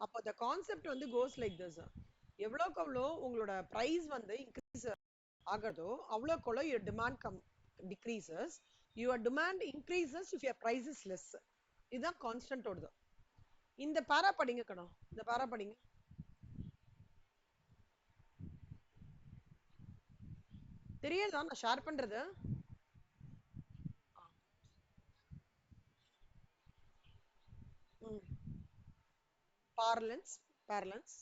அப்போ the concept வந்து goes like this. எவ்வளோக்கு எவ்வளோ உங்களோட price வந்து increase ஆகிறதோ அவ்வளோக்கு எவ்வளோ your demand decreases. Your demand increases if your price is less. இதுதான் கான்ஸ்டன்ட் ஓடுது. இந்த பாரா படிங்க கணம், இந்த பாரா படிங்க. தெரியுதா நான் ஷேர் பண்றது? parlance parlance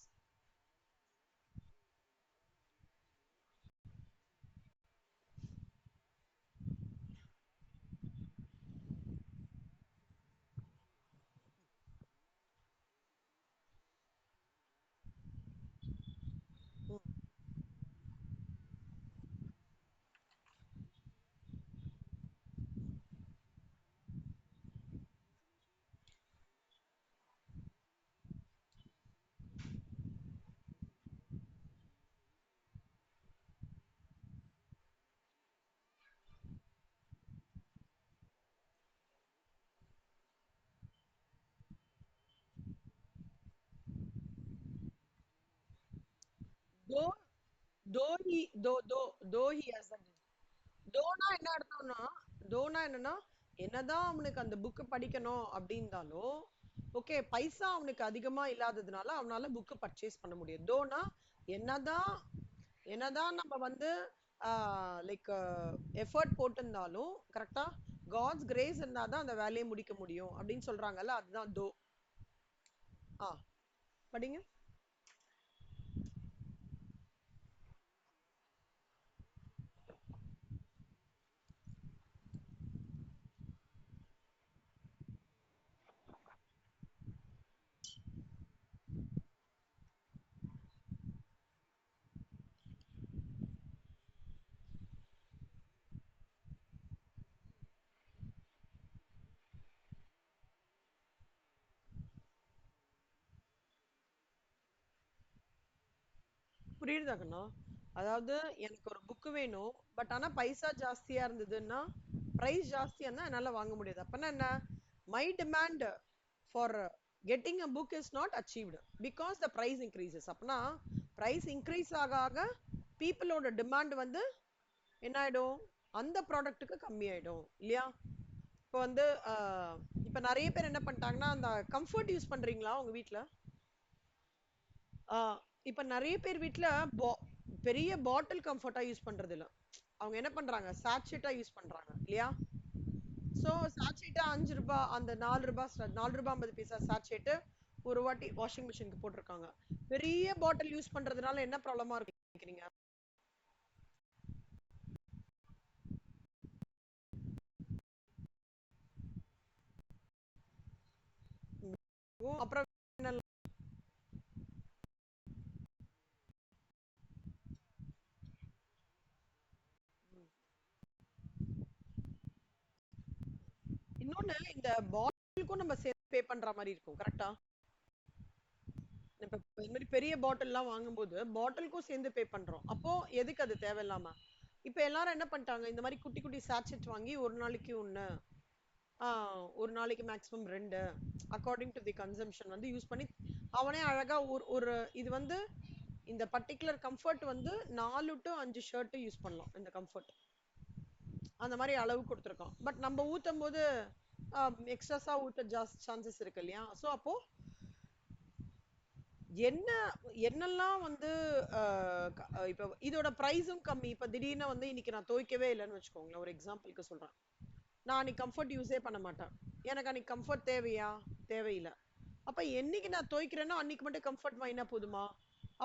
though though he though he has a Dona என்ன அர்த்தம்னா, தோனா என்னன்னா என்னதான் அவனுக்கு அந்த புக் படிக்கணும் அப்படின்னாலும் ஓகே பைசா அவனுக்கு அதிகமா இல்லாததுனால அவனால புக் பர்ச்சேஸ் பண்ண முடியும். தோனா என்னதான் என்னதான் நம்ம வந்து லைக் எஃபர்ட் போட்டிருந்தாலும் கரெக்டா காட்ஸ் கிரேஸ் இருந்தாதான் அந்த வேலையை முடிக்க முடியும் அப்படின்னு சொல்றாங்கல்ல, அதுதான் தோ. ஆ படிங்க. புரியுதா கண்ணா? அதாவது எனக்கு ஒரு புக் வேணும், பட் ஆனா பைசா ஜாஸ்தியா இருந்ததுன்னா, பிரைஸ் ஜாஸ்தியா இருந்தா என்னால வாங்க முடியாது. அப்பனா என்ன, my demand for getting a book is not achieved because the price increases. அப்பனா பிரைஸ் இன்க்ரீஸ் ஆக ஆக பீப்புளோட டிமாண்ட் வந்து என்ன ஆயிடும், அந்த ப்ராடக்ட்டுக்கு கம்மி ஆயிடும் இல்லையா? இப்போ வந்து இப்போ நிறைய பேர் என்ன பண்ணிட்டாங்கன்னா, அந்த கம்ஃபர்ட் யூஸ் பண்றீங்களா உங்க வீட்ல? இப்ப நிறைய பேர் வீட்ல பெரிய பாட்டில் கம்ஃபர்ட்டா யூஸ் பண்றது இல்ல. அவங்க என்ன பண்றாங்க, சாட்ஷெட்டா யூஸ் பண்றாங்க இல்லையா? சோ சாட்ஷெட்டா 5 ரூபாய், அந்த 4 ரூபாய் 4 ரூபாய் 50 பைசா சாட்ஷெட் ஒரு வாட்டி வாஷிங் மிஷினுக்கு போட்டிருக்காங்க. பெரிய பாட்டில் யூஸ் பண்றதுனால என்ன ப்ராப்ளமா இருக்கு நினைக்கிறீங்க? அப்புறம் இன்னொன்னு, இந்த பாட்டிலுக்கும் நம்ம சேர்த்து பே பண்ற மாதிரி இருக்கும் கரெக்டா? இப்ப இந்த மாதிரி பெரிய பாட்டில் எல்லாம் வாங்கும்போது பாட்டிலுக்கும் சேர்ந்து பே பண்றோம். அப்போ எதுக்கு அது தேவையில்லாம? இப்ப எல்லாரும் என்ன பண்ணிட்டாங்க, இந்த மாதிரி குட்டி குட்டி சாட்செட் வாங்கி ஒரு நாளைக்கு ஒண்ணு, ஒரு நாளைக்கு maximum 2 according to the consumption வந்து யூஸ் பண்ணி அவனே அழகா ஒரு ஒரு இது வந்து இந்த பர்டிகுலர் கம்ஃபர்ட் வந்து 4 டு 5 ஷர்ட் யூஸ் பண்ணலாம். இந்த கம்ஃபர்ட் அந்த மாதிரி அளவு கொடுத்துருக்கோம். பட் நம்ம ஊத்தும் போது எக்ஸஸா ஊத்த ஜாஸ்தி சான்சஸ் இருக்கு இல்லையா? ஸோ அப்போ என்ன என்னெல்லாம் வந்து இப்போ இதோட ப்ரைஸும் கம்மி. இப்போ திடீர்னு வந்து இன்னைக்கு நான் துவைக்கவே இல்லைன்னு வச்சுக்கோங்களேன், ஒரு எக்ஸாம்பிளுக்கு சொல்றேன். நான் அன்னைக்கு கம்ஃபர்ட் யூஸே பண்ண மாட்டேன். எனக்கு அன்னைக்கு கம்ஃபர்ட் தேவையா? தேவையில்லை. அப்ப என்னைக்கு நான் துவைக்கிறேனோ அன்னைக்கு மட்டும் கம்ஃபர்ட் வாங்கினா போதுமா?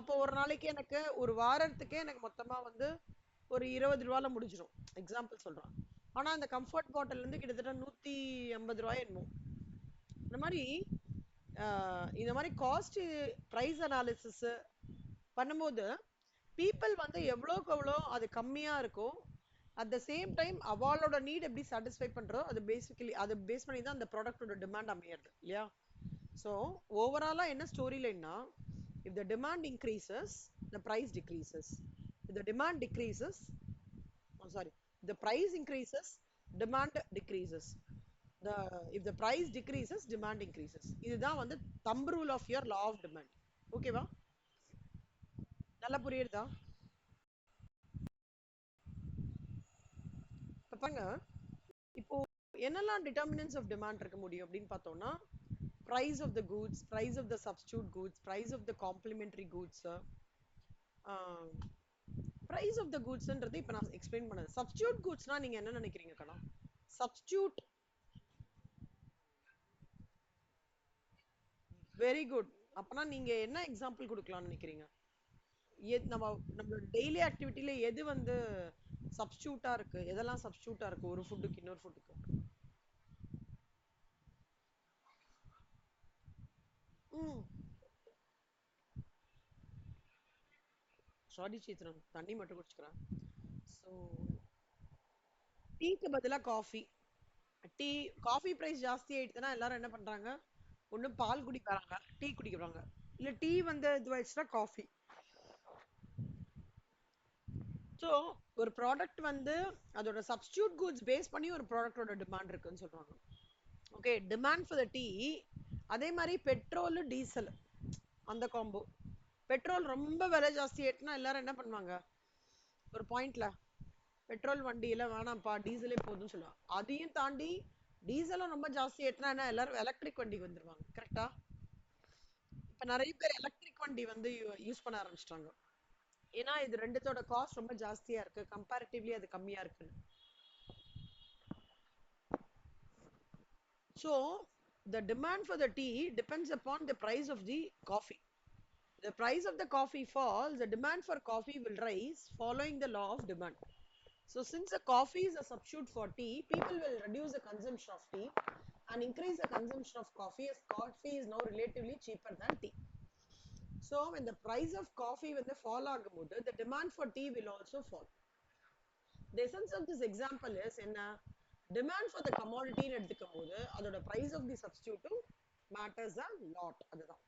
அப்போ ஒரு நாளைக்கு எனக்கு ஒரு வாரத்துக்கே எனக்கு மொத்தமா வந்து ஒரு 20 ரூபால முடிஞ்சிடும், எக்ஸாம்பிள் சொல்றேன். ஆனா அந்த கம்ஃபர்ட் பாட்டில் இருந்து கிட்டத்தட்ட 150 ரூபாய் என்னமோ. இந்த மாதிரி இந்த மாதிரி காஸ்ட் பிரைஸ் அனாலிசிஸ் பண்ணும்போது பீப்புள் வந்து எவ்வளோக்கு எவ்வளோ அது கம்மியா இருக்கும், அட் த சேம் டைம் அவளோட நீட் எப்படி சாட்டிஸ்ஃபை பண்றோம், அது பேசிக்கலி அதை பேஸ் பண்ணி தான் அந்த ப்ராடக்டோட டிமாண்ட் அமையிறது இல்லையா? ஸோ ஓவராலா என்ன story லைன்னா, if the demand increases the price decreases, if the demand decreases, oh sorry, the price increases, demand decreases. the if the price decreases, demand increases. இதுதான் வந்து thumb rule of your law of demand. ஓகேவா? நல்லா புரியுதா? இப்ப பாருங்க, இப்போ என்னெல்லாம் determinants of demand இருக்க முடியும் அப்படின்னு பார்த்தோம்னா, price of the goods, price of the substitute goods, price of the complementary goods, price of the goodsன்றது இப்ப நான் எக்ஸ்பிளைன் பண்ணது. substitute goodsனா நீங்க என்ன நினைக்கிறீங்க கண்ணா? substitute, very good. அப்பனா நீங்க என்ன எக்ஸாம்பிள் கொடுக்கலாம்னு நினைக்கிறீங்க? நம்ம நம்மளோட டெய்லி ஆக்டிவிட்டில எது வந்து சப்ஸ்டியூட்டா இருக்கு? எதெல்லாம் சப்ஸ்டியூட்டா இருக்கு ஒரு ஃபுட்டுக்கு இன்னொரு ஃபுட்டுக்கு? ம். சாரி சீத்ரன், தண்ணி மட்டும் குடிச்சுக்கிறேன். ஸோ டீக்கு பதிலா காஃபி. டீ, காஃபி பிரைஸ் ஜாஸ்தி ஆயிடுச்சுன்னா எல்லாரும் என்ன பண்றாங்க? ஒண்ணு பால் குடிக்கிறாங்க, டீ குடிக்கிறாங்க. இல்ல டீ வந்து இதுவாயிடுச்சுன்னா காஃபி. ஸோ ஒரு ப்ராடக்ட் வந்து அதோட சப்ஸ்டியூட் கூட்ஸ் பேஸ் பண்ணி ஒரு ப்ராடக்டோட டிமாண்ட் இருக்குன்னு சொல்றாங்க. Okay, demand for the tea. அதே மாதிரி பெட்ரோல் டீசல், அந்த காம்போ. பெட்ரோல் ரொம்ப விலை ஜாஸ்தி ஆயிட்டுனா எல்லாரும் என்ன பண்ணுவாங்க? ஒரு பாயிண்ட்ல பெட்ரோல் வண்டியில வேணாம்ப்பா டீசலே போதும்னு சொல்லுவாங்க. அதையும் தாண்டி டீசலும் ரொம்ப ஜாஸ்தி ஆயிட்டுனா என்ன, எல்லாரும் எலக்ட்ரிக் வண்டிக்கு வந்துருவாங்க. கரெக்டா? இப்ப நிறைய பேர் எலக்ட்ரிக் வண்டி வந்து யூஸ் பண்ண ஆரம்பிச்சிட்டாங்க. ஏன்னா இது ரெண்டுத்தோட காஸ்ட் ரொம்ப ஜாஸ்தியா இருக்கு, கம்பேரிட்டிவ்லி அது கம்மியா இருக்கு. So the demand for the tea depends upon the price of the coffee. The price of the coffee falls, the demand for coffee will rise following the law of demand. So since the coffee is a substitute for tea, people will reduce the consumption of tea and increase the consumption of coffee, as coffee is now relatively cheaper than tea. So when the price of coffee when the fall ஆகும்போது, the demand for tea will also fall. The essence of this example is என்ன, demand for the commodity எடுத்துக்கும் போது அதோட price of the substitute matters a lot. அதுதான்.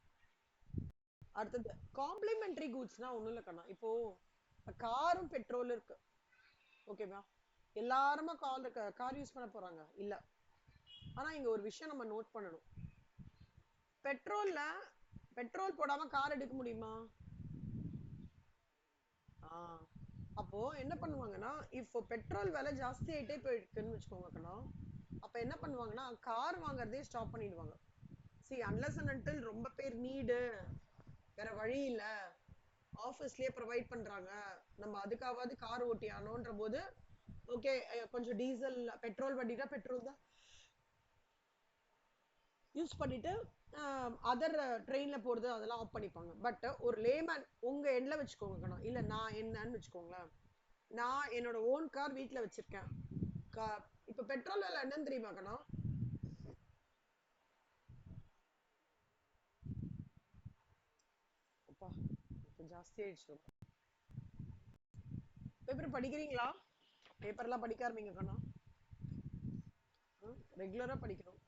அடுத்தது complementary கூட்ஸ்னா ஒண்ணும் இல்ல கண்ணா. இப்போ காரும் பெட்ரோல் இருக்கு, ஓகேவா? எல்லாருமே கார் யூஸ் பண்ண போறாங்க இல்ல. ஆனா இங்க ஒரு விஷயம் நம்ம நோட் பண்ணணும். பெட்ரோல்ல பெட்ரோல் போடாம கார் எடுக்க முடியுமா? அப்போ என்ன பண்ணுவாங்கன்னா, இப்போ பெட்ரோல் விலை ஜாஸ்தி ஆயிட்டே போயிருக்குன்னு வச்சுக்கோங்க கண்ணா, அப்ப என்ன பண்ணுவாங்கன்னா கார் வாங்குறதே ஸ்டாப் பண்ணிடுவாங்க. see unless and until ரொம்ப பேர் நீடு, வேற வழி இல்ல, ஆபீஸ்லயே ப்ரொவைட் பண்றாங்க, நம்ம அதுக்காவது கார் ஓட்டி ஆனோன்ற போது ஓகே, கொஞ்சம் டீசல் பெட்ரோல் வண்டினா பெட்ரோல் தான் யூஸ் பண்ணிட்டு அதர் ட்ரெயின்ல போறது அதெல்லாம் ஆஃப் பண்ணிப்பாங்க. பட் ஒரு லேமேன் உங்க எண்ட்ல வச்சுக்கோங்க கண்ணா, இல்ல நான் என்னன்னு வச்சுக்கோங்களேன், நான் என்னோட ஓன் கார் வீட்ல வச்சிருக்கேன். இப்ப பெட்ரோல் விலை என்னன்னு தெரியுமா கண்ணா? அப்பா இப்ப ஜாஸ்தி ஆயிடுச்சு. பேப்பர் படிக்கிறீங்களா? பேப்பர்லாம் படிக்க ஆரம்பிங்க கண்ணா. ரெகுலரா படிக்கணும்.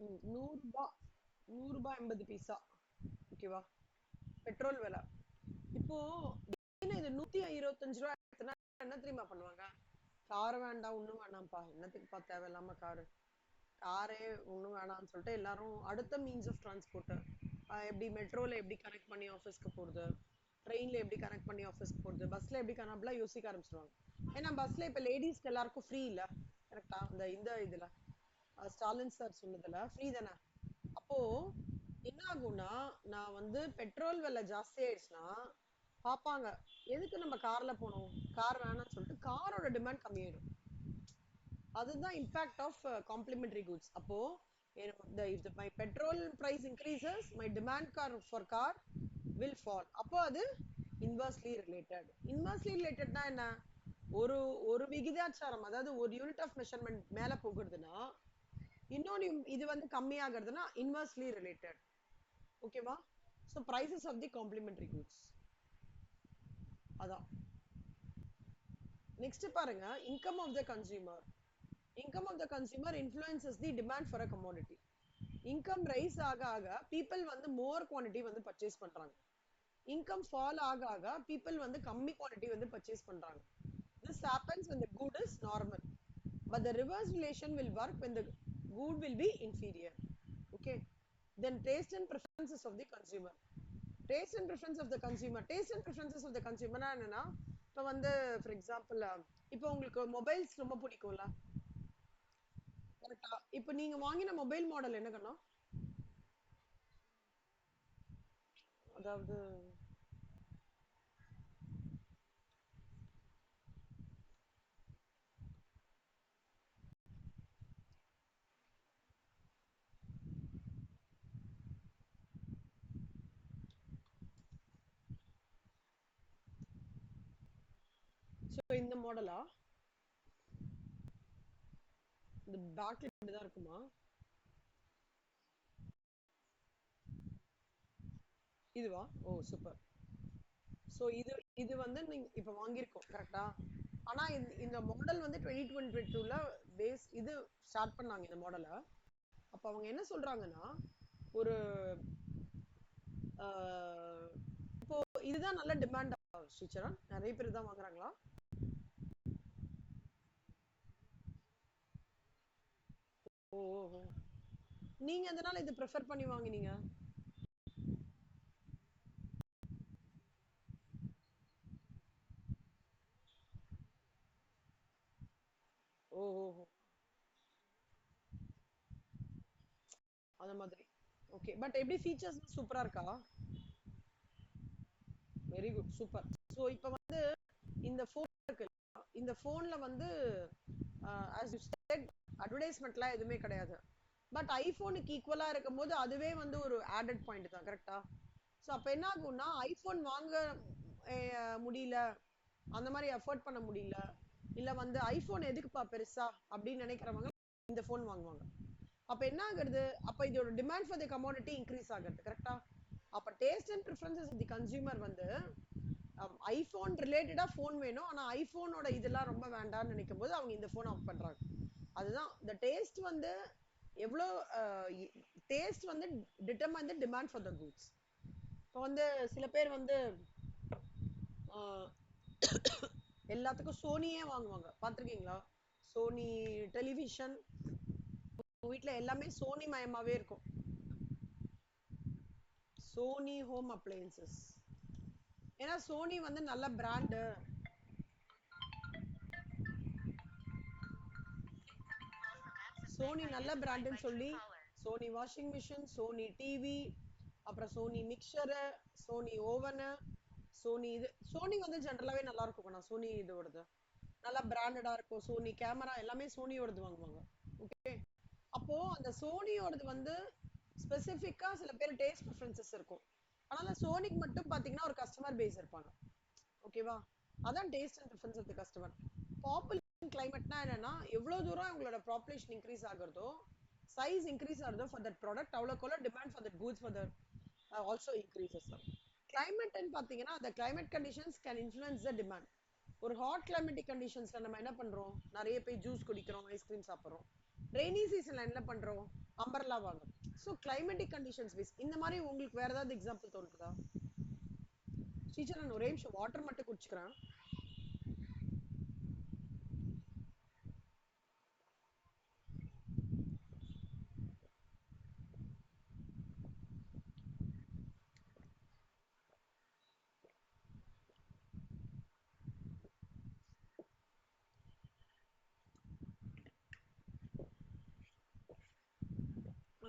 ₹100, ₹100.80. ஓகேவா? பெட்ரோல் விலை இப்போ இது ₹125 என்ன தெரியுமா பண்ணுவாங்க? கார் வேண்டாம், ஒண்ணும் வேணாம்ப்பா, என்னத்துக்குப்பா தேவையில்லாம காரு, காரே ஒண்ணும் வேணாம்னு சொல்லிட்டு எல்லாரும் அடுத்த மீன்ஸ் ஆஃப் டிரான்ஸ்போர்ட் எப்படி மெட்ரோல எப்படி கனெக்ட் பண்ணி ஆஃபீஸ்க்கு போறது, ட்ரெயின்ல எப்படி கனெக்ட் பண்ணி ஆஃபீஸ்க்கு போறது, பஸ்ல எப்படி கனெக்ட்லாம் யோசிக்க ஆரம்பிச்சிருவாங்க. ஏன்னா பஸ்ல இப்ப லேடிஸ்க்கு எல்லாருக்கும் ஃப்ரீ இல்ல, கரெக்டா? இந்த இதுல ஸ்டாலின் சார் சொன்னதுல ஃப்ரீ தானே. அப்போ என்ன ஆகும்னா, நான் வந்து பெட்ரோல் விலை ஜாஸ்தி ஆயிடுச்சுன்னா பாப்பாங்க, எதுக்கு நம்ம கார்ல போனோம், கார் வேணாம்னு சொல்லிட்டு காரோட டிமாண்ட் கம்மியாயிடும். அதுதான் இம்பாக்ட் ஆஃப் காம்ப்ளிமெண்டரி குட்ஸ். அப்போ if my petrol price increases, my demand for car will fall. அப்போ அது inversely related. Inversely related னா என்ன? ஒரு ஒரு விகிதாச்சாரம், அதாவது ஒரு யூனிட் ஆஃப் மெஷர்மெண்ட் மேல போகுதுன்னா இன்னொன்னு இது வந்து கம்மியாகிறதுனா இன்வெர்ஸ்லி ரிலேட்டட். ஓகேவா? So prices of the complementary goods. அதான். நெக்ஸ்ட் பாருங்க, income of the consumer. Income of the consumer influences the demand for a commodity. Income rise ஆக ஆக பீப்புள் வந்து மோர் குவான்டிட்டி வந்து பர்ச்சேஸ் பண்றாங்க. இன்கம் ஃபால் ஆக ஆக பீப்புள் வந்து கம்மி குவான்டிட்டி வந்து பர்ச்சேஸ் பண்றாங்க. This happens when the good is normal, but the reverse relation will work when the good will be inferior. Okay, then taste and preferences of the consumer. Taste and preference of the consumer. Taste and preferences of the consumer என்னன்னா, இப்போ வந்து for example, இப்போ உங்களுக்கு mobiles ரொம்ப பிடிக்கும்ல, கரெக்டா? இப்போ நீங்க வாங்கின மொபைல் மாடல் என்ன கண்ணா? அதாவது இந்த மாடலா, இந்த பேக்ல இப்படிதான் இருக்குமா? இதுவா? ஓ சூப்பர். சோ இது இது வந்து நீங்க இப்ப வாங்கியிருக்கோம், கரெக்டா? ஆனா இந்த மாடல் வந்து 2022ல பேஸ் இது ஸ்டார்ட் பண்ணாங்க இந்த மாடலை. அப்ப அவங்க என்ன சொல்றாங்கன்னா, ஒரு இப்போ இதுதான் நல்ல டிமாண்ட் ஸ்ரீச்சரன், நிறைய பேர் தான் வாங்குறாங்களா? ஓ நீங்க அதனால இது ப்ரிஃபர் பண்ணி வாங்கினீங்க? ஓ அந்த மாதிரி. ஓகே, பட் எப்படி ஃபீச்சர்ஸ் சூப்பரா இருக்கா? Very good, super. ஸோ இப்போ வந்து இந்த ஃபோன் இருக்கு, இந்த ஃபோன்ல வந்து as you said, அட்வர்டைஸ்மெண்ட்லாம் எதுவுமே கிடையாது. பட் ஐபோனுக்கு ஈக்குவலா இருக்கும்போது அதுவே வந்து ஒரு ஆடட் பாயிண்ட் தான், கரெக்டா? ஸோ அப்போ என்ன ஆகும்னா, ஐபோன் வாங்க முடியல, அந்த மாதிரி அஃபோர்ட் பண்ண முடியல, இல்ல வந்து ஐபோன் எதுக்குப்பா பெருசா அப்படின்னு நினைக்கிறவங்க இந்த ஃபோன் வாங்குவாங்க. அப்ப என்ன ஆகுறது? அப்ப இதோட demand for the commodity increase ஆகுது, கரெக்டா? அப்ப taste and preferences of the consumer வந்து ஐபோன் ரிலேட்டடா ஃபோன் வேணும், ஆனா ஐபோனோட இதெல்லாம் ரொம்ப வேண்டாம்னு நினைக்கும் போது அவங்க இந்த ஃபோன் ஆஃப் பண்றாங்க. அதுதான் இந்த டேஸ்ட் வந்து எவ்வளோ, டேஸ்ட் வந்து determine the demand for the goods. இப்போ வந்து சில பேர் வந்து எல்லாத்துக்கும் சோனியே வாங்குவாங்க, பார்த்துருக்கீங்களா? சோனி டெலிவிஷன், வீட்ல எல்லாமே சோனி மயமாவே இருக்கும். Sony home appliances. ஏன்னா சோனி வந்து நல்ல பிராண்டு. சோனி நல்ல பிராண்டுன்னு சொல்லி Sony washing machine, Sony TV, அப்புறம் Sony mixer, Sony oven, Sony இது, சோனி வந்து ஜென்ரலாவே நல்லா இருக்கும். நான் சோனி இதோடது நல்லா பிராண்டடா இருக்கும். சோனி கேமரா எல்லாமே சோனியோடது வாங்குவாங்க. ஓகே, அப்போ அந்த சோனியோடது வந்து ஸ்பெசிஃபிக்கா சில பேர் டேஸ்ட் ப்ரிஃபரன்சஸ் இருக்கும். அதனால சோனிக்கு மட்டும் பாத்தீங்கன்னா ஒரு கஸ்டமர் பேஸ் இருப்பாங்க. ஓகேவா? அதான் taste and preference of the customer. Population கிளைமேட்னா என்னன்னா, எவ்வளவு தூரம் உங்களோட பாப்புலேஷன் இன்க்ரீஸ் ஆகுறதோ, சைஸ் இன்க்ரீஸ் ஆகுறதோ ஃபார் தட் ப்ராடக்ட், அவ்வளோக்கு demand for that goods for the also increases. கிளைமேட்னு பாத்தீங்கன்னா the climate conditions can influence the demand. ஒரு ஹாட் கிளைமேட்டிக் கண்டிஷன்ஸ்ல நம்ம என்ன பண்றோம், நிறைய போய் ஜூஸ் குடிக்கிறோம், ஐஸ்கிரீம் சாப்பிடுறோம். ரெய்னி சீசன்ல என்ன பண்றோம், அம்பர்லா வாங்குறோம். So climatic conditions base. இந்த மாதிரி உங்களுக்கு வேற ஏதாவது எக்ஸாம்பிள் தோணுதா? டீச்சர் நான் ஒரே நிமிஷம் வாட்டர் மட்டும் குடிச்சுக்கிறேன்.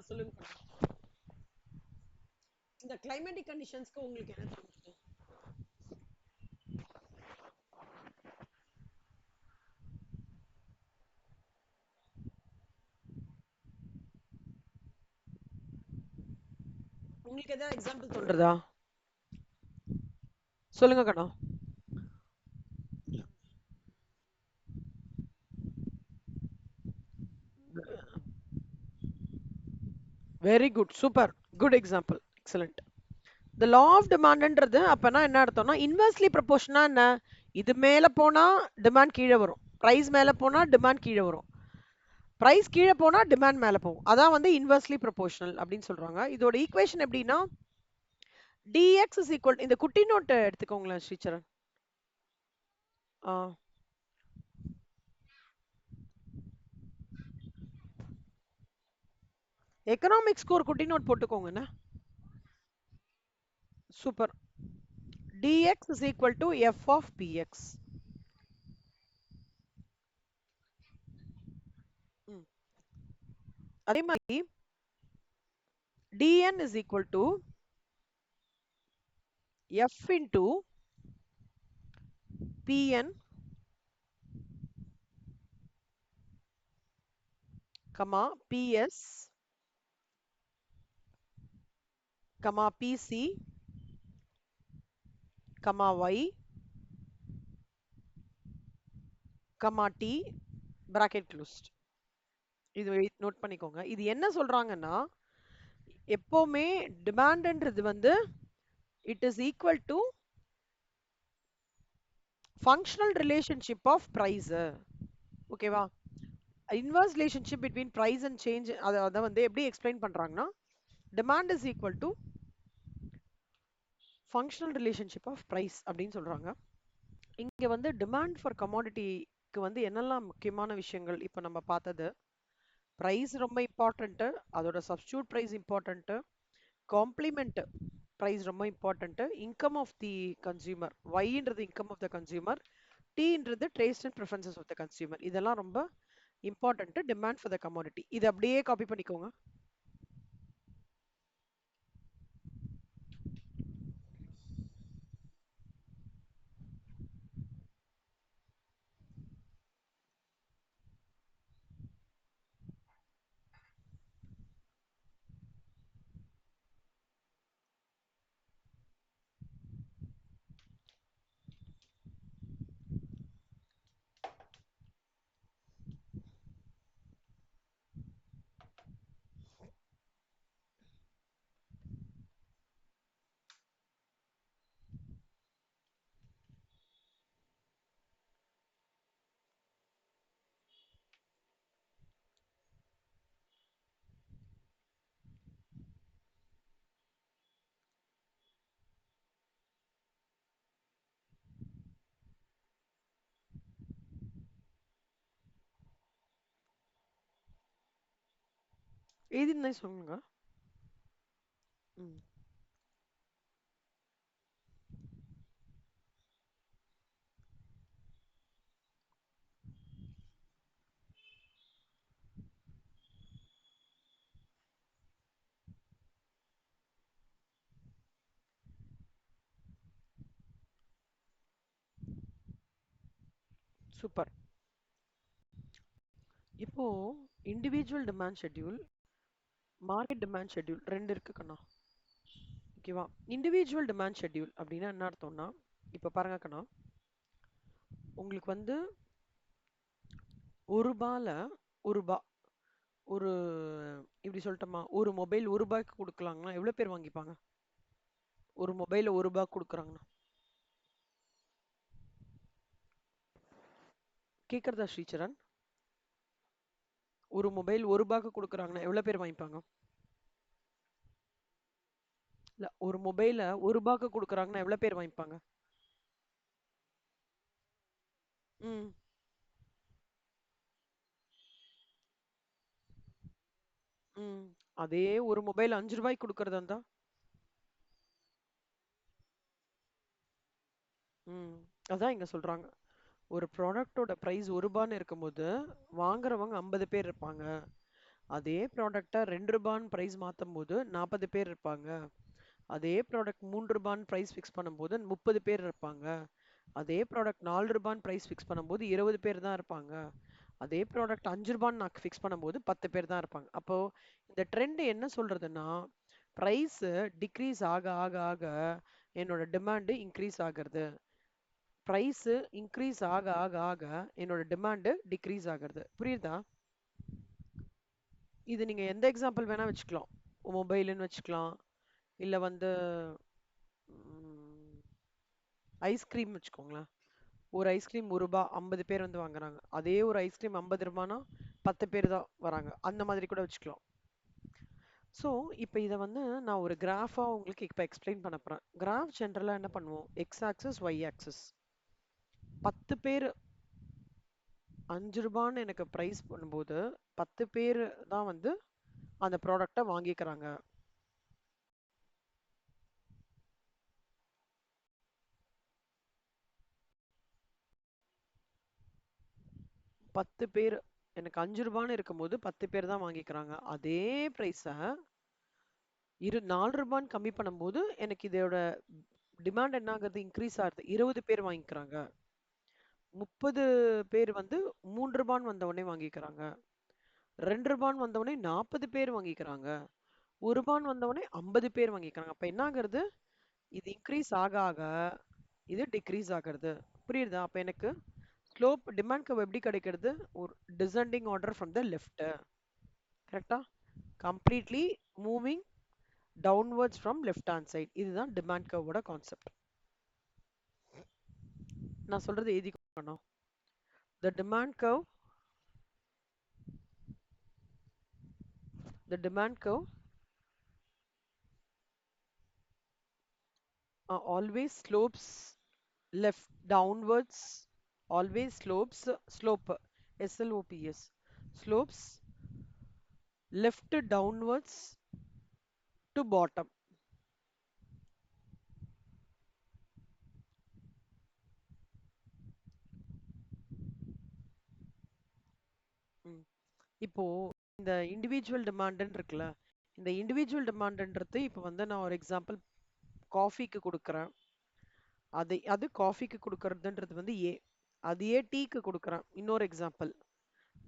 சொல்லுங்க. இந்த கிளைமேட்டிக் கண்டிஷன்ஸ்க்கு உங்களுக்கு என்ன தோணுது? உங்களுக்கு ஏதாவது எக்ஸாம்பிள் சொல்றதா? சொல்லுங்க கண்ணா. Very good, super, good example, excellent. The law of டிமாண்ட்ன்றது அப்பனா என்ன அர்த்தம்னா, இன்வெர்ஸ்லி ப்ரொபோர்ஷனா என்ன? இது மேல போனா டிமாண்ட் கீழே வரும், பிரைஸ் மேல போனா டிமாண்ட் கீழே வரும், பிரைஸ் கீழே போனா டிமாண்ட் மேல போகும். அதான் வந்து இன்வெர்ஸ்லி ப்ரொபோர்ஷனல் அப்படின்னு சொல்றாங்க. இதோட ஈக்குவேஷன் எப்படின்னா, dx is equal, இந்த குட்டி நோட்டை எடுத்துக்கோங்களேன் ஸ்ரீச்சரன். எக்கனாமிக்ஸ்க்கு ஒரு குட்டி நோட் போட்டுக்கோங்கண்ணா. Super. dx is equal to f of px. அதே மாதிரி dn is equal to f into pn, ps, pc, y, t, bracket closed. இது நோட் பண்ணிக்கோங்க. இது என்ன சொல்றாங்கன்னா, எப்பவுமே டிமாண்ட்ன்றது வந்து it is equal to functional relationship of price. ஓகேவா? Inverse relationship between price and change, அதை வந்து எப்படி எக்ஸ்பிளைன் பண்றாங்கன்னா, demand is equal to functional relationship of price அப்படின்னு சொல்றாங்க. இங்க வந்து டிமாண்ட் ஃபார் கமாடிட்டிக்கு வந்து என்னெல்லாம் முக்கியமான விஷயங்கள் இப்போ நம்ம பார்த்தது, பிரைஸ் ரொம்ப இம்பார்ட்டன்ட்டு, அதோட substitute price important, complement price ரொம்ப important, income of the consumer, ஒய்ன்றது இன்கம் ஆஃப் த கன்சியூமர், டீன்றது taste and preferences of the consumer. இதெல்லாம் ரொம்ப important demand for the commodity. இது அப்படியே காப்பி பண்ணிக்கோங்க. எழுதிருந்தே சொல்லுங்க. சூப்பர். இப்போ individual demand schedule, market demand schedule ரெண்டு இருக்கு கண்ணா. ஓகேவா? இண்டிவிஜுவல் டிமாண்ட் ஷெட்யூல் அப்படின்னா என்ன அர்த்தம்னா, இப்போ பாருங்க கண்ணா, உங்களுக்கு வந்து ஒரு ரூபால ஒரு இப்படி சொல்லட்டுமா, ஒரு மொபைல் ஒரு ரூபாய்க்கு கொடுக்கலாங்கன்னா எவ்வளவு பேர் வாங்கிப்பாங்க? ஒரு மொபைல ஒரு ரூபாய்க்கு கொடுக்குறாங்கன்னா, கேக்குறதா ஸ்ரீச்சரன்? ஒரு மொபைல் ஒரு ரூபாய்க்கு கொடுக்குறாங்கன்னா எவ்வளவு பேர் வாங்கிப்பாங்க? இல்ல, ஒரு மொபைல ஒரு ரூபாய்க்கு கொடுக்குறாங்கன்னா எவ்வளவு பேர் வாங்கிப்பாங்க? ம். ம். அதே ஒரு மொபைல் 5 ரூபாய்க்கு கொடுக்கறதா இருந்தா? ம். அதான் இங்க சொல்றாங்க. ஒரு ப்ராடக்ட்டோட பிரைஸ் ஒரு ரூபான்னு இருக்கும்போது வாங்குறவங்க 50 பேர் இருப்பாங்க, அதே ப்ராடக்ட்டை 2 ரூபான்னு பிரைஸ் மாத்தும் போது 40 பேர் இருப்பாங்க. அதே ப்ராடக்ட் 3 ரூபான்னு பிரைஸ் ஃபிக்ஸ் பண்ணும்போது 30 பேர் இருப்பாங்க. அதே ப்ராடக்ட் 4 ரூபான்னு பிரைஸ் ஃபிக்ஸ் பண்ணும்போது 20 பேர் தான் இருப்பாங்க. அதே ப்ராடக்ட் 5 ரூபான்னு நான் ஃபிக்ஸ் பண்ணும்போது 10 பேர் தான் இருப்பாங்க. அப்போ இந்த ட்ரெண்ட் என்ன சொல்றதுன்னா, பிரைஸ் டிக்ரீஸ் ஆக ஆக ஆக என்னோட டிமாண்ட் இன்க்ரீஸ் ஆகுறது. பிரைஸ் இன்க்ரீஸ் ஆக ஆக ஆக என்னோட டிமாண்ட் டிக்ரீஸ் ஆகுறது. புரியுதா? இது நீங்க எந்த எக்ஸாம்பிள் வேணா வச்சுக்கலாம். மொபைல்னு வச்சுக்கலாம். இல்ல வந்து ஐஸ்கிரீம் வச்சுக்கோங்களேன். ஒரு ஐஸ்கிரீம் ரூ. 50 பேர் வந்து வாங்குறாங்க. அதே ஒரு ஐஸ்கிரீம் ரூ. 50னா 10 பேர் தான் வராங்க. அந்த மாதிரி கூட வச்சுக்கலாம். ஸோ இப்போ இதை வந்து நான் ஒரு கிராஃபா உங்களுக்கு இப்போ எக்ஸ்பிளைன் பண்ண போறேன். கிராஃப் ஜென்ரலா என்ன பண்ணுவோம்? X access Y access. 10 பேர் 5 ரூபான்னு எனக்கு பிரைஸ் பண்ணும்போது 10 பேர் தான் வந்து அந்த ப்ராடக்டை வாங்கிக்கிறாங்க. 10 பேர் எனக்கு 5 ரூபான்னு இருக்கும்போது 10 பேர் தான் வாங்கிக்கிறாங்க. அதே பிரைஸை 4 ரூபான்னு கம்மி பண்ணும்போது எனக்கு இதோட டிமாண்ட் என்ன ஆகுது? இன்க்ரீஸ் ஆகுது. 20 பேர் வாங்கிக்கிறாங்க. 30 பேர் வந்து 3 ரூபான்னு வந்த உடனே வாங்கிக்கிறாங்க. 2 ரூபான்னு வந்த உடனே 40 பேர் வாங்கிக்கிறாங்க. 1 ரூபான்னு வந்த உடனே 50 பேர் வாங்கிக்கிறாங்க. அப்ப என்ன ஆகுறது? இது இன்க்ரீஸ் ஆக ஆக இது டிக்ரீஸ் ஆகுறது. புரியுதா? அப்ப எனக்கு ஸ்லோப் டிமாண்ட் கர்வ் எப்படி கிடைக்கிறது? ஒரு descending order from the left. கரெக்டா? Completely moving downwards from left hand side. இதுதான் டிமாண்ட் கர்வோட கான்செப்ட். நான் சொல்றது எழுதிக்கணும். The demand curve, the demand curve always slopes left downwards, always slope, slops, slopes left downwards to bottom. ம். இப்போ இந்த individual டிமாண்ட்னு இருக்குல்ல, இந்த இண்டிவிஜுவல் டிமாண்ட்ன்றது இப்போ வந்து நான் ஒரு எக்ஸாம்பிள் காஃபிக்கு கொடுக்குறேன். அது காஃபிக்கு கொடுக்கறதுன்றது வந்து ஏ. அதையே டீக்கு கொடுக்குறேன். இன்னொரு எக்ஸாம்பிள்.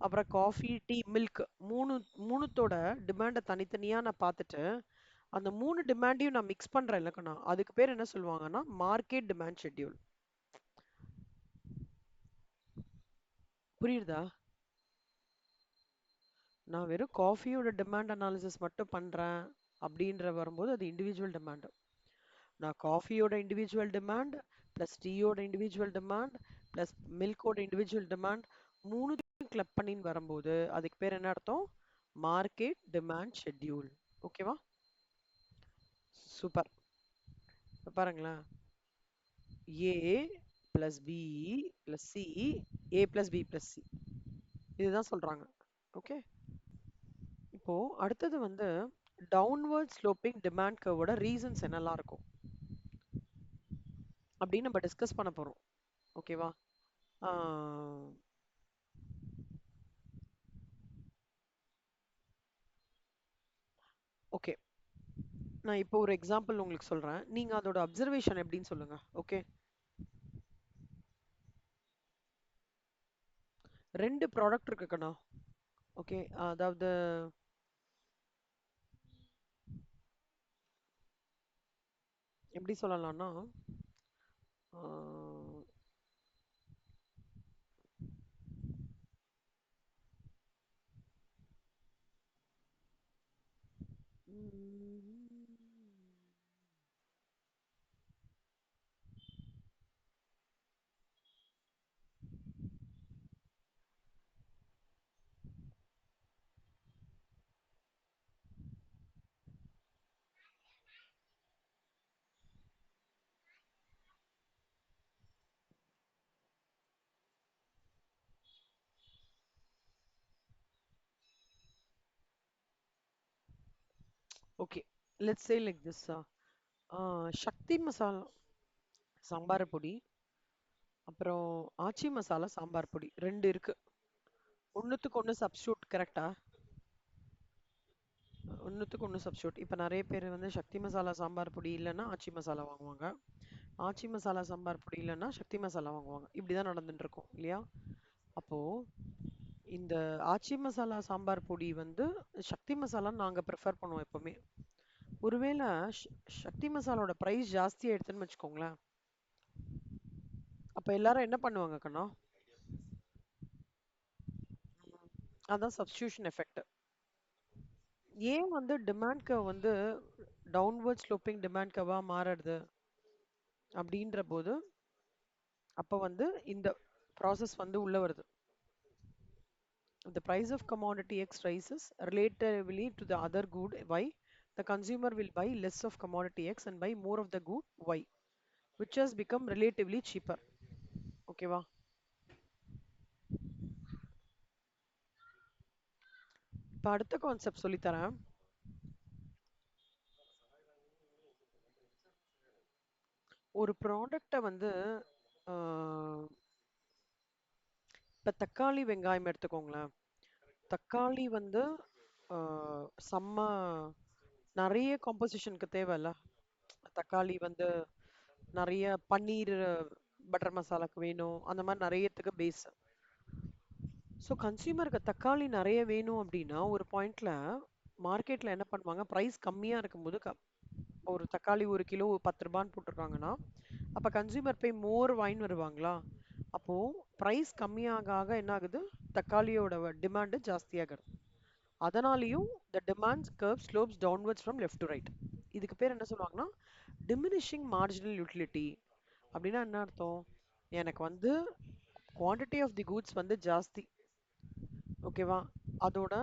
அப்புறம் காஃபி, டீ, மில்க் மூணுத்தோட டிமாண்டை தனித்தனியா நான் பார்த்துட்டு அந்த 3 டிமாண்டையும் நான் மிக்ஸ் பண்றேன் இல்லக்கண்ணா, அதுக்கு பேர் என்ன சொல்லுவாங்கன்னா மார்க்கெட் டிமாண்ட் ஷெட்யூல். புரியுதா? நான் வெறும் காஃபியோட டிமாண்ட் அனாலிசிஸ் மட்டும் பண்றேன் அப்படின்ற வரும்போது அது இண்டிவிஜுவல் டிமாண்ட். நான் காஃபியோட இண்டிவிஜுவல் டிமாண்ட் பிளஸ் டீயோட இண்டிவிஜுவல் டிமாண்ட் பிளஸ் மில்கோட இண்டிவிஜுவல் டிமாண்ட் மூணுத்தையும் கிளப் பண்ணின்னு வரும்போது அதுக்கு பேர் என்ன அர்த்தம்? Market demand schedule. ஓகேவா? சூப்பர். பாருங்களேன். A plus B plus C, A plus B plus C, இதுதான் சொல்றாங்க. ஓகே. இப்போ அடுத்தது வந்து டவுன்வர்ட் ஸ்லோப்பிங் டிமாண்ட் கர்வோட ரீசன்ஸ் என்னெல்லாம் இருக்கும் அப்படின்னு நம்ம டிஸ்கஸ் பண்ண போறோம். ஓகேவா? ஓகே. நான் இப்போ ஒரு எக்ஸாம்பிள் உங்களுக்கு சொல்றேன். நீங்க அதோட அப்சர்வேஷன் எப்படின்னு சொல்லுங்க. ஓகே. 2 ப்ராடக்ட் இருக்குக்கண்ணா. ஓகே. அதாவது எப்படி சொல்லலாம்னா ah, okay. Let's say like this. Sakthi Masala sambar பொடி, அப்புறம் ஆச்சி மசாலா சாம்பார் பொடி 2 இருக்கு. ஒண்ணுத்துக்கு ஒண்ணு சப்ஸ்டியூட் கரெக்டா? ஒண்ணுத்துக்கு ஒண்ணு சப்ஸ்டியூட். இப்ப நெறைய பேர் வந்து சக்தி மசாலா சாம்பார் பொடி இல்லன்னா ஆச்சி மசாலா வாங்குவாங்க. ஆச்சி மசாலா சாம்பார் பொடி இல்லன்னா சக்தி மசாலா வாங்குவாங்க. இப்படிதான் நடந்துட்டு இருக்கும் இல்லையா? அப்போ இந்த ஆச்சி மசாலா சாம்பார் பொடி வந்து சக்தி மசாலான்னு நாங்க ப்ரிஃபர் பண்ணுவோம் எப்பவுமே. ஒருவேளை ஷ- சக்தி மசாலோட பிரைஸ் ஜாஸ்தியா எடுத்துன்னு வச்சுக்கோங்களேன். அப்ப எல்லாரும் என்ன பண்ணுவாங்க கண்ணா? அதான் சப்ஸ்டியூஷன் எஃபெக்ட். ஏன் வந்து டிமாண்ட் கர்வ் வந்து டவுன்வர்ட் ஸ்லோப்பிங் டிமாண்ட் கர்வா மாறுறது அப்படின்ற போது அப்ப வந்து இந்த ப்ராசஸ் வந்து உள்ள வருது. The price of commodity X rises relatively to the other good Y. The consumer will buy less of commodity X and buy more of the good Y, which has become relatively cheaper. ஓகேவா? இப்ப அடுத்த concept சொல்லித்தரேன். ஒரு ப்ராடக்ட்ட வந்து ஆஹ், இப்ப தக்காளி வெங்காயம் எடுத்துக்கோங்களேன். தக்காளி வந்து செம்ம நிறைய காம்போசிஷனுக்கு தேவையில்ல. தக்காளி வந்து நிறைய பன்னீர் பட்டர் மசாலாக்கு வேணும். அந்த மாதிரி நிறையத்துக்கு பேஸ். ஸோ கன்சியூமருக்கு தக்காளி நிறைய வேணும் அப்படின்னா ஒரு பாயிண்ட்ல மார்க்கெட்ல என்ன பண்ணுவாங்க, பிரைஸ் கம்மியா இருக்கும்போது ஒரு தக்காளி ஒரு கிலோ 10 ரூபான்னு போட்டிருக்காங்கன்னா அப்ப கன்சியூமர் போய் மோர் வாங்கின்னு வருவாங்களா? அப்போ பிரைஸ் கம்மியாக ஆக என்ன ஆகுது, தக்காளியோட டிமாண்ட் ஜாஸ்தியாகிறது. அதனாலையும் the demand curve slopes downwards from left to right. இதுக்கு பேர் என்ன சொல்லுவாங்கன்னா டிமினிஷிங் மார்ஜினல் யூட்டிலிட்டி. அப்படின்னா என்ன அர்த்தம்? எனக்கு வந்து குவாண்டிட்டி ஆஃப் தி கூட்ஸ் வந்து ஜாஸ்தி, ஓகேவா? அதோட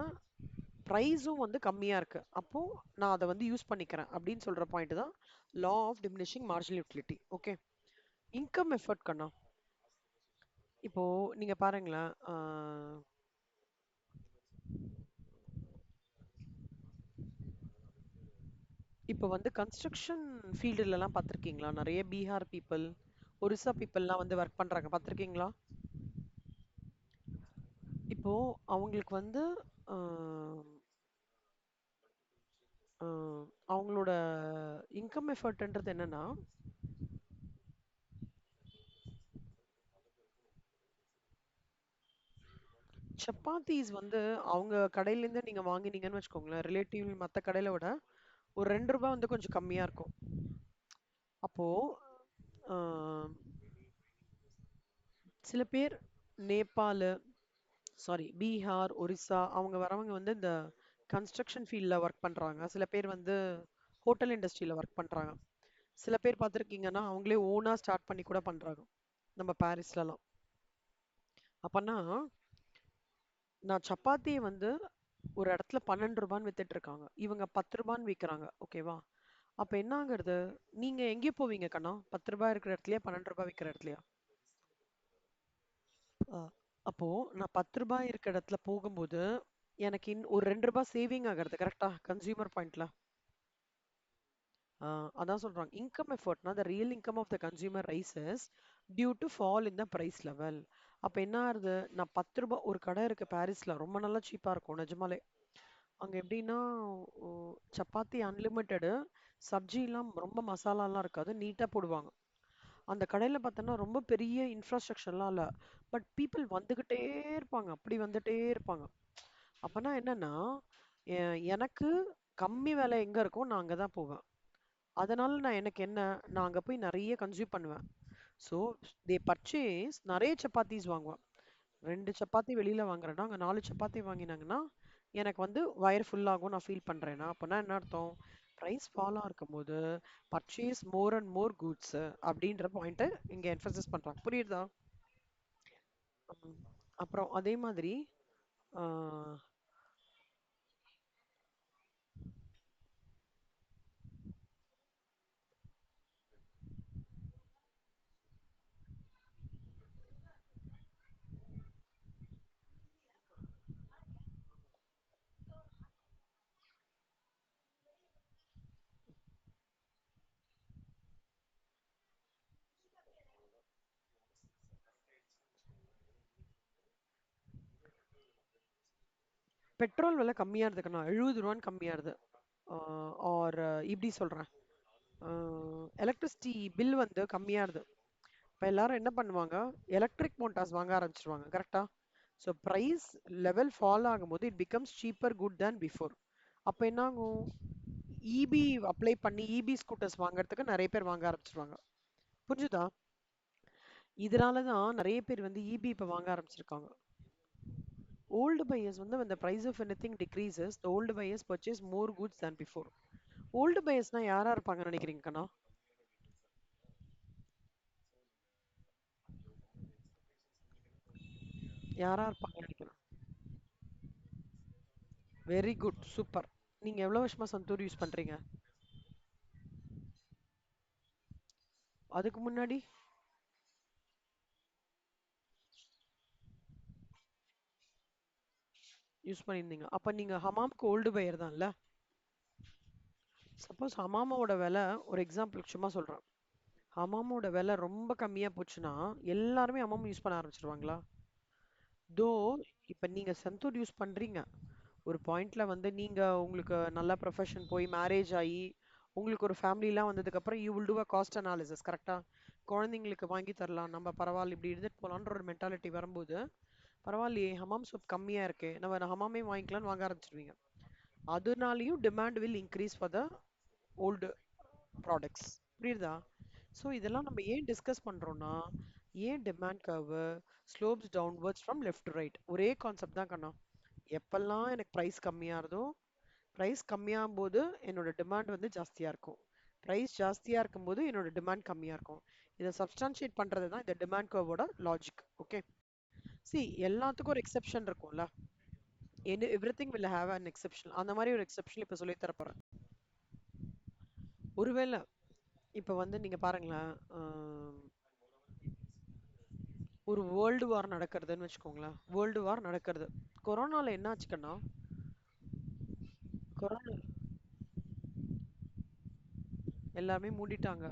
ப்ரைஸும் வந்து கம்மியா இருக்கு. அப்போ நான் அதை வந்து யூஸ் பண்ணிக்கிறேன் அப்படின்னு சொல்ற பாயிண்ட் தான் law of diminishing marginal utility. Okay. Income effort கண்ணா. இப்போ நீங்க பாருங்களேன். இப்போ வந்து கன்ஸ்ட்ரக்ஷன் ஃபீல்டுலலாம் பார்த்துருக்கீங்களா? நிறைய பீகார் பீப்புள், ஒரிசா பீப்புளெலாம் வந்து ஒர்க் பண்றாங்க, பார்த்துருக்கீங்களா? இப்போ அவங்களுக்கு வந்து ஆஹ், அவங்களோட இன்கம் எஃபர்ட்ன்றது என்னன்னா, சப்பாத்தீஸ் வந்து அவங்க கடையிலேருந்து நீங்க வாங்கினீங்கன்னு வச்சுக்கோங்களேன், ரிலேட்டிவ் மற்ற கடையில விட ஒரு 2 ரூபாய் வந்து கொஞ்சம் கம்மியா இருக்கும். அப்போ ஆஹ், சில பேர் நேபாள், சாரி பீகார், ஒரிசா அவங்க வரவங்க வந்து இந்த கன்ஸ்ட்ரக்ஷன் ஃபீல்டில் ஒர்க் பண்றாங்க. சில பேர் வந்து ஹோட்டல் இண்டஸ்ட்ரியில ஒர்க் பண்றாங்க. சில பேர் பார்த்துருக்கீங்கன்னா அவங்களே ஓனா ஸ்டார்ட் பண்ணி கூட பண்றாங்க நம்ம பாரிஸ்லலாம். அப்பன்னா நான் சப்பாத்தியை வந்து ஒரு இடத்துல 12 ரூபான்னு வித்துட்டு இருக்காங்க, இவங்க 10 ரூபான்னு விற்கிறாங்க, ஓகேவா? அப்ப என்ன ஆகுறது? நீங்க எங்கே போவீங்க கண்ணா? 10 ரூபாய் இருக்கிற இடத்துலயா 12 ரூபாய் விற்கிற இடத்துலயா? ஆ, அப்போ நான் 10 ரூபாய் இருக்கிற இடத்துல போகும்போது எனக்கு ஒரு 2 ரூபாய் சேவிங் ஆகிறது கரெக்டா கன்சியூமர் பாயிண்ட்ல. அதான் சொல்றாங்க இன்கம் எஃபர்ட்னா the real income of the consumer rises due to fall in the price level. அப்ப என்ன ஆகுது, நான் 10 ரூபாய் ஒரு கடை இருக்கு பாரிஸ்ல, ரொம்ப நல்லா சீப்பா இருக்கும் நிஜமாலே. அங்க எப்படின்னா ஓ, சப்பாத்தி அன்லிமிட்டெடு, சப்ஜிலாம் ரொம்ப மசாலாலாம் இருக்காது, நீட்டா போடுவாங்க. அந்த கடையில பார்த்தோன்னா ரொம்ப பெரிய இன்ஃப்ராஸ்ட்ரக்சர்லாம் இல்ல, பட் பீப்புள் வந்துகிட்டே இருப்பாங்க, அப்படி வந்துட்டே இருப்பாங்க. அப்பனா என்னன்னா எனக்கு கம்மி விலை எங்க இருக்கோ நான் அங்கதான் போவேன். அதனால நான் எனக்கு என்ன, நான் அங்க போய் நிறைய கன்சியூம் பண்ணுவேன். ஸோ தே பர்ச்சேஸ் நிறைய சப்பாத்திஸ் வாங்குவேன். 2 சப்பாத்தி வெளியில வாங்குறேன்னா அங்க 4 சப்பாத்தி வாங்கினாங்கன்னா எனக்கு வந்து வயிறு ஃபுல் ஆகும் நான் ஃபீல் பண்றேன்னா அப்பனா என்ன அர்த்தம்? ப்ரைஸ் ஃபாலா இருக்கும்போது purchase more and more goods அப்படின்ற பாயிண்ட்டை இங்க என்ஃபசிஸ் பண்றாங்க. புரியுதா? ம். அப்புறம் அதே மாதிரி ஆஹ், பெட்ரோல் விலை கம்மியாகிறதுக்குண்ணா 70 ரூபான்னு கம்மியாகுது. ஆர் இப்படி சொல்றேன், எலக்ட்ரிசிட்டி பில் வந்து கம்மியாகுது. இப்போ எல்லாரும் என்ன பண்ணுவாங்க, எலக்ட்ரிக் மோட்டார்ஸ் வாங்க ஆரம்பிச்சிருவாங்க, கரெக்டா? ஸோ ப்ரைஸ் லெவல் ஃபால் ஆகும்போது it becomes cheaper good than before. அப்போ என்ன ஆகும், இபி அப்ளை பண்ணி இபி ஸ்கூட்டர்ஸ் வாங்குறதுக்கு நிறைய பேர் வாங்க ஆரம்பிச்சிருவாங்க. புரிஞ்சுதா? இதனால தான் நிறைய பேர் வந்து இபி இப்போ வாங்க ஆரம்பிச்சிருக்காங்க. ஓல்டு பையர்ஸ் வந்து when the price of anything decreases, the old buyers purchase more goods than before. Old பையர்ஸ்னா யாரா இருப்பாங்கன்னு நினைக்கிறீங்க கண்ணா? யாரா இருப்பாங்கன்னு நினைக்கிறேன்? Very good, super. நீங்க எவ்வளவு வருஷமா சந்தூர் யூஸ் பண்றீங்க? அதுக்கு முன்னாடி யூஸ் பண்ணியிருந்தீங்க. அப்ப நீங்க ஹமாம்க்கு ஓல்டு பையர் தான்ல? சப்போஸ் ஹமாமோட விலை, ஒரு எக்ஸாம்பிளுக்கு சும்மா சொல்றேன், ஹமாமோட விலை ரொம்ப கம்மியா போச்சுன்னா எல்லாருமே ஹமாம் யூஸ் பண்ண ஆரம்பிச்சிருவாங்களா? தோ இப்ப நீங்க சந்தூர் யூஸ் பண்றீங்க, ஒரு பாயிண்ட்ல வந்து நீங்க உங்களுக்கு நல்ல ப்ரொஃபஷன் போய் மேரேஜ் ஆகி உங்களுக்கு ஒரு ஃபேமிலிலாம் வந்ததுக்கு அப்புறம் you will do a cost analysis, கரெக்டா? குழந்தைங்களுக்கு வாங்கி தரலாம், நம்ம பரவாயில்ல இப்படி எடுத்துட்டு போலான்ற ஒரு மென்டாலிட்டி வரும்போது, பரவாயில்லையே ஹமாம் சோப் கம்மியா இருக்கே, நம்ம ஹமாமே வாங்கிக்கலாம்னு வாங்க ஆரம்பிச்சிருவீங்க. அதனாலயும் demand will increase for the old products. புரியுதா? ஸோ இதெல்லாம் நம்ம ஏன் டிஸ்கஸ் பண்றோம்னா, ஏன் demand curve slopes downwards from left to right, ஒரே கான்செப்ட் தான் கண்ணா. எப்பெல்லாம் எனக்கு ப்ரைஸ் கம்மியாகுதோ, ப்ரைஸ் கம்மியாகும் போது என்னோட டிமாண்ட் வந்து ஜாஸ்தியா இருக்கும். ப்ரைஸ் ஜாஸ்தியா இருக்கும்போது என்னோட டிமாண்ட் கம்மியா இருக்கும். இதை சப்ஸ்டான்ஷியேட் பண்றது தான் இந்த டிமாண்ட் கர்வோட லாஜிக். ஓகே, சி எல்லாத்துக்கும் ஒரு எக்ஸெப்ஷன் இருக்கும்ல. Everything will have an exception. அந்த மாதிரி ஒரு எக்ஸெப்ஷன் இப்போ சொல்லி தரப்போறேன். ஒருவேளை இப்போ வந்து நீங்க பாருங்களேன், ஒரு வேர்ல்டு வார் நடக்கிறதுன்னு வச்சுக்கோங்களேன். வேர்ல்டு வார் நடக்கிறது. கொரோனால என்ன ஆச்சுக்கன்னா, கொரோனா எல்லாமே மூடிட்டாங்க.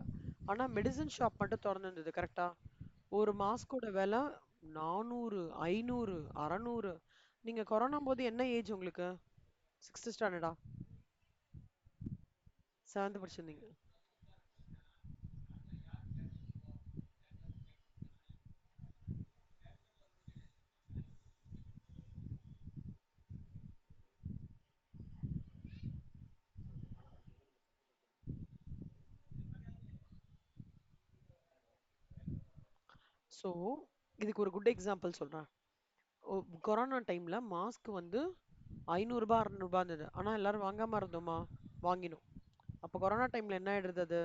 ஆனா மெடிசன் ஷாப் மட்டும் திறந்து இருந்தது, கரெக்டா? ஒரு மாஸ்கோட விலை 400, 500, 600. நீங்க கொரோனா போது என்ன ஏஜ் உங்களுக்கு? சிக்ஸ்த் ஸ்டாண்டர்டா? செவன்த் படிச்சிருந்தீங்க. ஸோ இதுக்கு ஒரு குட் எக்ஸாம்பிள் சொல்றேன். கொரோனா டைம்ல மாஸ்க் வந்து 500 ரூபாய் 600 ரூபாய் இருந்தது, ஆனா எல்லாரும் வாங்காம இருந்தோமா? வாங்கினோம். அப்போ கொரோனா டைம்ல என்ன ஆயிடுறது, அது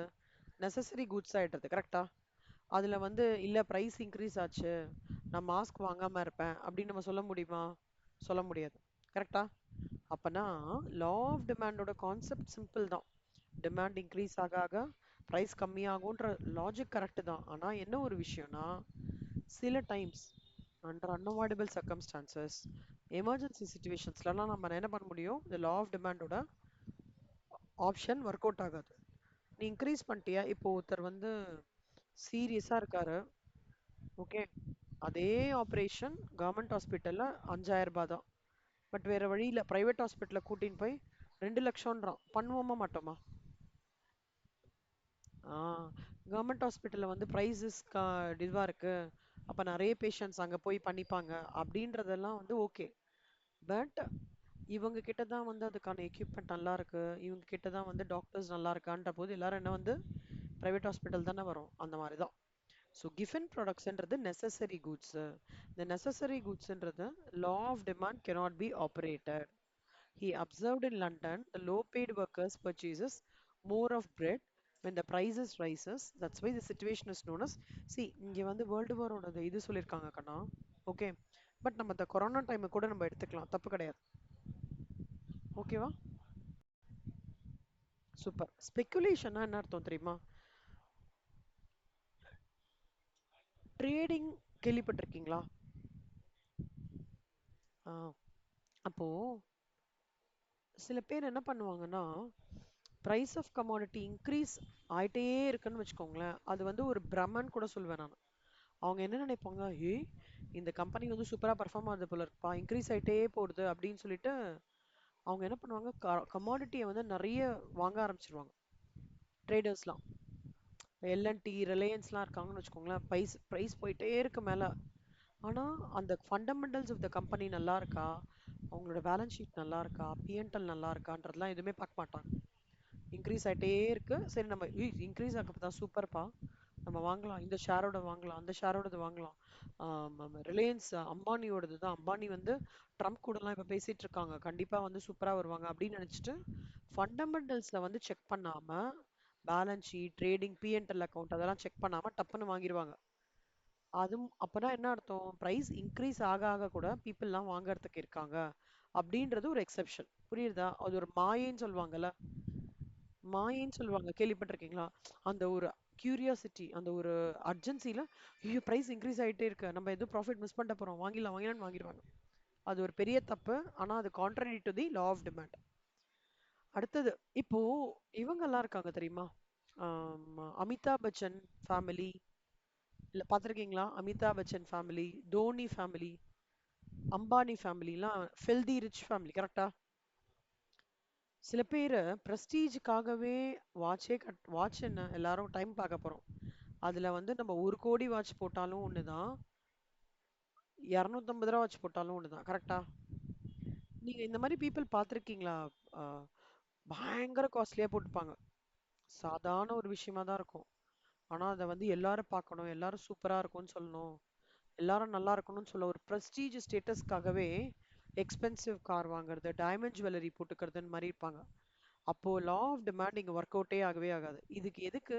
நெசசரி குட்ஸ் ஆயிடுறது, கரெக்டா? அதுல வந்து இல்ல பிரைஸ் இன்க்ரீஸ் ஆச்சு, நான் மாஸ்க் வாங்காம இருப்பேன் அப்படின்னு நம்ம சொல்ல முடியுமா? சொல்ல முடியாது, கரெக்டா? அப்பனா லா ஆஃப் டிமாண்டோட கான்செப்ட் சிம்பிள் தான். டிமாண்ட் இன்க்ரீஸ் ஆக ஆக ப்ரைஸ் கம்மியாகுன்ற லாஜிக் கரெக்ட் தான். ஆனா என்ன ஒரு விஷயம்னா, சில times under unavoidable circumstances, emergency சுச்சுவேஷன்ஸ்லாம் நம்ம என்ன பண்ண முடியும், இந்த லா ஆஃப் டிமாண்டோட ஆப்ஷன் ஒர்க் அவுட் ஆகாது. நீ இன்க்ரீஸ் பண்ணிட்டியா, இப்போ ஒருத்தர் வந்து சீரியஸா இருக்காரு, ஓகே, அதே ஆப்ரேஷன் கவர்மெண்ட் ஹாஸ்பிட்டல்ல 5000 ரூபாய் தான், பட் வேற வழி இல்ல பிரைவேட் ஹாஸ்பிட்டல்ல கூட்டின்னு போய் 2 லட்சம்ன்றான். பண்ணுவோமா மாட்டோமா? ஆ, கவர்மெண்ட் ஹாஸ்பிட்டல்ல வந்து ப்ரைஸஸ் இதுவா இருக்கு, அப்ப நிறைய பேஷண்ட்ஸ் அங்க போய் பண்ணிப்பாங்க அப்படின்றதெல்லாம் வந்து ஓகே. பட் இவங்க கிட்ட தான் வந்து அதுக்கான எக்யூப்மெண்ட் நல்லா இருக்கு, இவங்க கிட்ட தான் வந்து டாக்டர்ஸ் நல்லா இருக்கான்ற போது எல்லாரும் என்ன வந்து பிரைவேட் ஹாஸ்பிட்டல் தானே வரும், அந்த மாதிரி தான். ஸோ கிஃபன் ப்ராடக்ட்ஸ்ன்றது நெசசரி குட்ஸ். இந்த நெசசரி குட்ஸ்ன்றது law of demand cannot be operated. He observed in London the low paid workers purchases more of bread when the prices rises. That's why the situation is known as, see இங்க வந்து world வாரோட இது சொல்லியிருக்காங்க கண்ணா. Okay, but நம்ம இந்த corona டைமை கூட நம்ம எடுத்துக்கலாம், தப்பு கிடையாது. ஓகேவா? சூப்பர். ஸ்பெகுலேஷன்னா என்ன அர்த்தம் தெரியுமா? ட்ரேடிங் கேள்விப்பட்டிருக்கீங்களா? ஆ, அப்போ சில பேர் என்ன பண்ணுவாங்கன்னா, பிரைஸ் ஆஃப் கமாடிட்டி இன்க்ரீஸ் ஆயிட்டே இருக்குன்னு வச்சுக்கோங்களேன், அது வந்து ஒரு பிரமன் கூட சொல்வேன் நான். அவங்க என்ன நினைப்பாங்க, ஏய் இந்த கம்பெனி வந்து சூப்பரா பெர்ஃபார்ம் ஆகுது போல இருக்குப்பா, இன்க்ரீஸ் ஆயிட்டே போகுது அப்படின்னு சொல்லிட்டு அவங்க என்ன பண்ணுவாங்க, கமாடிட்டியை வந்து நிறைய வாங்க ஆரம்பிச்சிருவாங்க ட்ரேடர்ஸ்லாம். எல்என்டி ரிலையன்ஸ்லாம் இருக்காங்கன்னு வச்சுக்கோங்களேன், ப்ரைஸ் ப்ரைஸ் போயிட்டே இருக்கு மேல. ஆனா அந்த ஃபண்டமெண்டல்ஸ் ஆஃப் த கம்பெனி நல்லா இருக்கா, அவங்களோட பேலன்ஸ் ஷீட் நல்லா இருக்கா, பிஎன்எல் நல்லா இருக்கான்றதெல்லாம் எதுவுமே பார்க்க மாட்டாங்க. இன்க்ரீஸ் ஆயிட்டே இருக்கு, சரி நம்ம இன்க்ரீஸ் ஆகப்பதான் சூப்பர்ப்பா, நம்ம வாங்கலாம், இந்த ஷேரோட வாங்கலாம், அந்த ஷேரோடது வாங்கலாம். ரிலையன்ஸ் அம்பானியோடது தான், அம்பானி வந்து ட்ரம்ப் கூடலாம் இப்போ பேசிட்டு இருக்காங்க, கண்டிப்பா வந்து சூப்பரா வருவாங்க அப்படின்னு நினைச்சிட்டு ஃபண்டமெண்டல்ஸ்ல வந்து செக் பண்ணாம, balance sheet, trading, PNL account அதெல்லாம் செக் பண்ணாம டப்புன்னு வாங்கிடுவாங்க. அதுவும் அப்பனா என்ன அர்த்தம், பிரைஸ் இன்க்ரீஸ் ஆக ஆக கூட பீப்புள்லாம் வாங்குறதுக்கு இருக்காங்க அப்படின்றது ஒரு எக்ஸெப்ஷன். புரியுதா? அது ஒரு மாயைன்னு சொல்லுவாங்கல்ல, மாயைன்னு சொல்லுவாங்க, கேள்விப்பட்டிருக்கீங்களா? அந்த ஒரு கியூரியாசிட்டி, அந்த ஒரு அர்ஜென்சில, ஐயோ பிரைஸ் இன்க்ரீஸ் ஆயிட்டே இருக்கு, நம்ம எதுவும் ப்ராஃபிட் மிஸ் பண்ணிட்ட போறோம், வாங்கிடலாம் வாங்கிடலாம்னு வாங்கிடுவாங்க. அது ஒரு பெரிய தப்பு, ஆனா அது contrary to the law of demand. அடுத்தது, இப்போ இவங்க எல்லாம் இருக்காங்க தெரியுமா, அமிதாப் பச்சன் ஃபேமிலி, இல்ல பாத்திருக்கீங்களா? அமிதாப் பச்சன் ஃபேமிலி, தோனி ஃபேமிலி, அம்பானி ஃபேமிலிலாம் ஃபெல்தி ரிச் ஃபேமிலி, கரெக்டா? சில பேர் பிரஸ்டீஜுக்காகவே வாட்ச் என்ன எல்லாரும் டைம் பார்க்க போறோம், அதுல வந்து நம்ம 1 கோடி வாட்ச் போட்டாலும் ஒண்ணுதான், 250 ரூபா வாட்ச் போட்டாலும் ஒண்ணுதான், கரெக்டா? நீங்க இந்த மாதிரி பீப்புள் பார்த்திருக்கீங்களா? ஆஹ் பயங்கர காஸ்ட்லியா போட்டுப்பாங்க, சாதாரண ஒரு விஷயமா தான் இருக்கும், ஆனா அதை வந்து எல்லாரும் பார்க்கணும், எல்லாரும் சூப்பரா இருக்கும்னு சொல்லணும், எல்லாரும் நல்லா இருக்கணும்னு சொல்ல ஒரு பிரஸ்டீஜ் ஸ்டேட்டஸ்க்காகவே எக்ஸ்பென்சிவ் கார் வாங்குறது, டைமண்ட் ஜுவல்லரி போட்டுக்கிறதுன்னு மாதிரி இருப்பாங்க. அப்போ லா ஆஃப் டிமாண்ட் இங்க ஒர்க் அவுட்டே ஆகவே ஆகாது. இதுக்கு எதுக்கு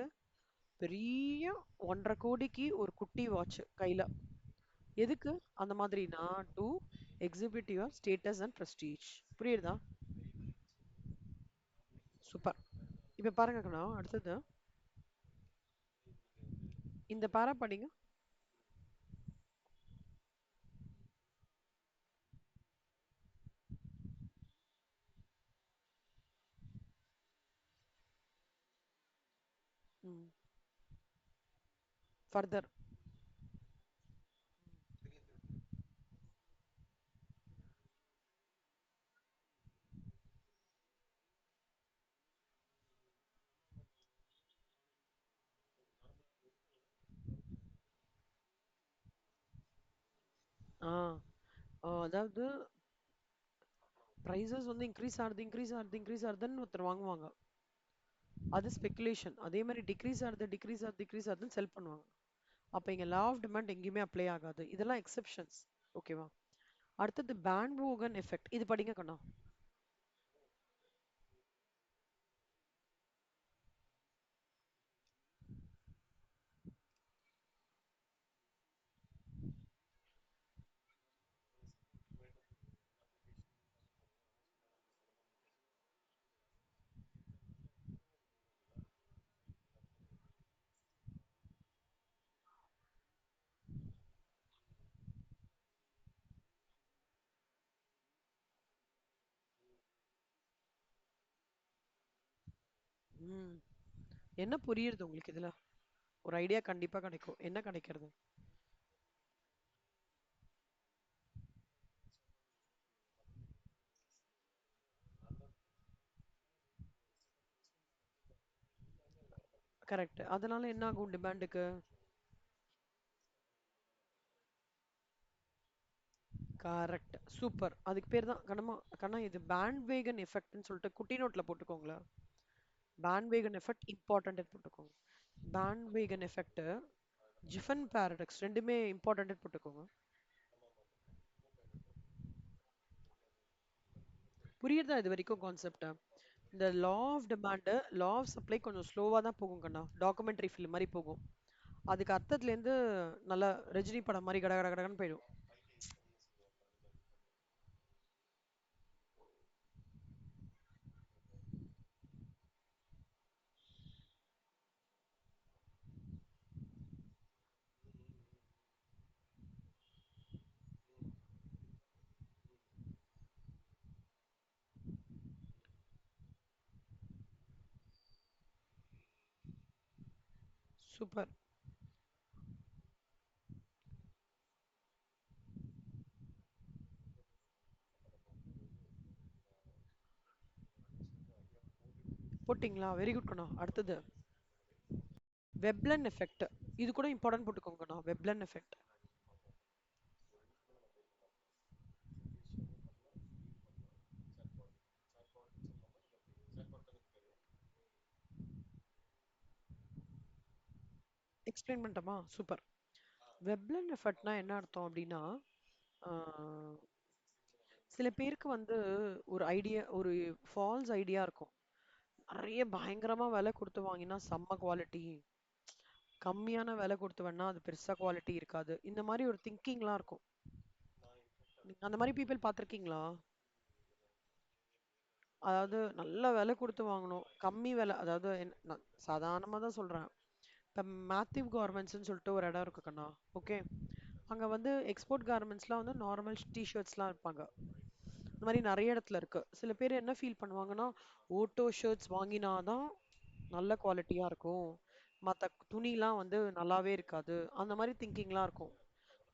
பெரிய 1.5 கோடிக்கு ஒரு குட்டி வாட்ச் கையில, எதுக்கு அந்த மாதிரினா, to exhibit your status and prestige. புரியுதா? சூப்பர். இப்ப பாருங்க கண்ணா, அடுத்தது இந்த பாரா படிங்க. ஃபர்தர். அதாவது ப்ரைஸஸ் வந்து இன்க்ரீஸ் ஆகுது இன்க்ரீஸ் ஆகுது இன்க்ரீஸ் ஆகுதுன்னு ஒருத்தர் வாங்குவாங்க, அது ஸ்பெகுலேஷன். அதே மாதிரி டிக்ரீஸ் ஆகுது டிக்ரீஸ் ஆகுது டிக்ரீஸ் ஆகுதுன்னு செல் பண்ணுவாங்க. அப்ப இங்க லா ஆஃப் டிமாண்ட் எங்கேயுமே அப்ளை ஆகாது, இதெல்லாம் எக்ஸெப்ஷன்ஸ். ஓகேவா? அடுத்தது பேண்ட்வோகன் எஃபெக்ட், இது படிங்க கண்ணா. ம். என்ன புரியுறது உங்களுக்கு இதுல? ஒரு ஐடியா கண்டிப்பா கிடைக்கும், என்ன கிடைக்கிறது? கரெக்ட், அதனால என்ன ஆகும் டிமாண்டுக்கு? Correct, super. அதுக்கு பேர் தான் கண்ணம்மா, கண்ணா இது பேண்ட் வேகன் எஃபெக்ட்னு சொல்லிட்டு குட்டி நோட்ல போட்டுக்கோங்களேன். பேண்ட் வேகன் எஃபெக்ட் இம்பார்ட்டன்ட் போட்டுக்கோங்க. Bandwagon effect, Giffen paradox ரெண்டுமே இம்பார்ட்டன்ட் போட்டுக்கோங்க. புரியுதா இது வரைக்கும் கான்செப்ட்? இந்த law of demand, law of supply கொஞ்சம் ஸ்லோவா தான் போகும் கண்ணா, டாக்குமெண்ட்ரி ஃபில்ம் மாதிரி போகும். அதுக்கு அர்த்தத்துல இருந்து நல்லா ரஜினி படம் மாதிரி கட கட கடன்னு போயிடும். சூப்பர். போட்டிங்களா? வெரி குட் கண்ணா. அடுத்தது வெப்லன் எஃபெக்ட். இது கூட இம்பார்ட்டன்ட் போட்டுக்கோங்கண்ணா. Veblen effect. எக்ஸ்பிளைன் பண்ணட்டுமா? சூப்பர். வெப்லன் எஃபெக்ட்னா என்ன அர்த்தம் அப்படின்னா, ஆஹ், சில பேருக்கு வந்து ஒரு ஐடியா, ஒரு ஃபால்ஸ் ஐடியா இருக்கும். நிறைய பயங்கரமா விலை கொடுத்து வாங்கினா செம்ம குவாலிட்டி, கம்மியான விலை கொடுத்து வேணா அது பெருசா குவாலிட்டி இருக்காது. இந்த மாதிரி ஒரு திங்கிங்லாம் இருக்கும். நீங்க அந்த மாதிரி பீப்பிள் பார்த்துருக்கீங்களா? அதாவது நல்ல விலை கொடுத்து வாங்கணும், கம்மி விலை. அதாவது நான் சாதாரணமா தான் சொல்றேன். இப்போ மேத்யூ கார்மெண்ட்ஸ்னு சொல்லிட்டு ஒரு இடம் இருக்கு கண்ணா. ஓகே, அங்க வந்து எக்ஸ்போர்ட் கார்மெண்ட்ஸ்லாம் வந்து நார்மல் டிஷர்ட்ஸ்லாம் இருப்பாங்க. இந்த மாதிரி நிறைய இடத்துல இருக்கு. சில பேர் என்ன ஃபீல் பண்ணுவாங்கன்னா, ஓட்டோ ஷர்ட்ஸ் வாங்கினாதான் நல்ல குவாலிட்டியா இருக்கும், மற்ற துணிலாம் வந்து நல்லாவே இருக்காது, அந்த மாதிரி திங்கிங்லாம் இருக்கும்.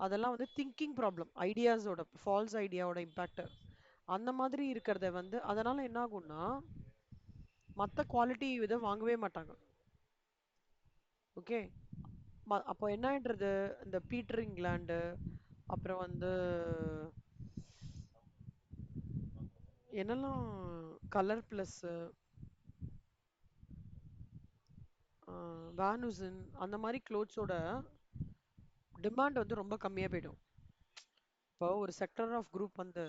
அதெல்லாம் வந்து திங்கிங் ப்ராப்ளம், ஐடியாஸோட ஃபால்ஸ் ஐடியாவோட இம்பேக்ட். அந்த மாதிரி இருக்கிறத வந்து அதனால என்ன ஆகும்னா, மற்ற குவாலிட்டி இதை வாங்கவே மாட்டாங்க. ஓகே, அப்போ என்னன்றது, இந்த பீட்டர் இங்கிலாந்து, அப்புறம் வந்து என்னெல்லாம், கலர் பிளஸ், வேனுசன், அந்த மாதிரி க்ளோத்ஸோட டிமாண்ட் வந்து ரொம்ப கம்மியாக போயிடும். இப்போ ஒரு செக்டர் ஆஃப் குரூப் வந்து,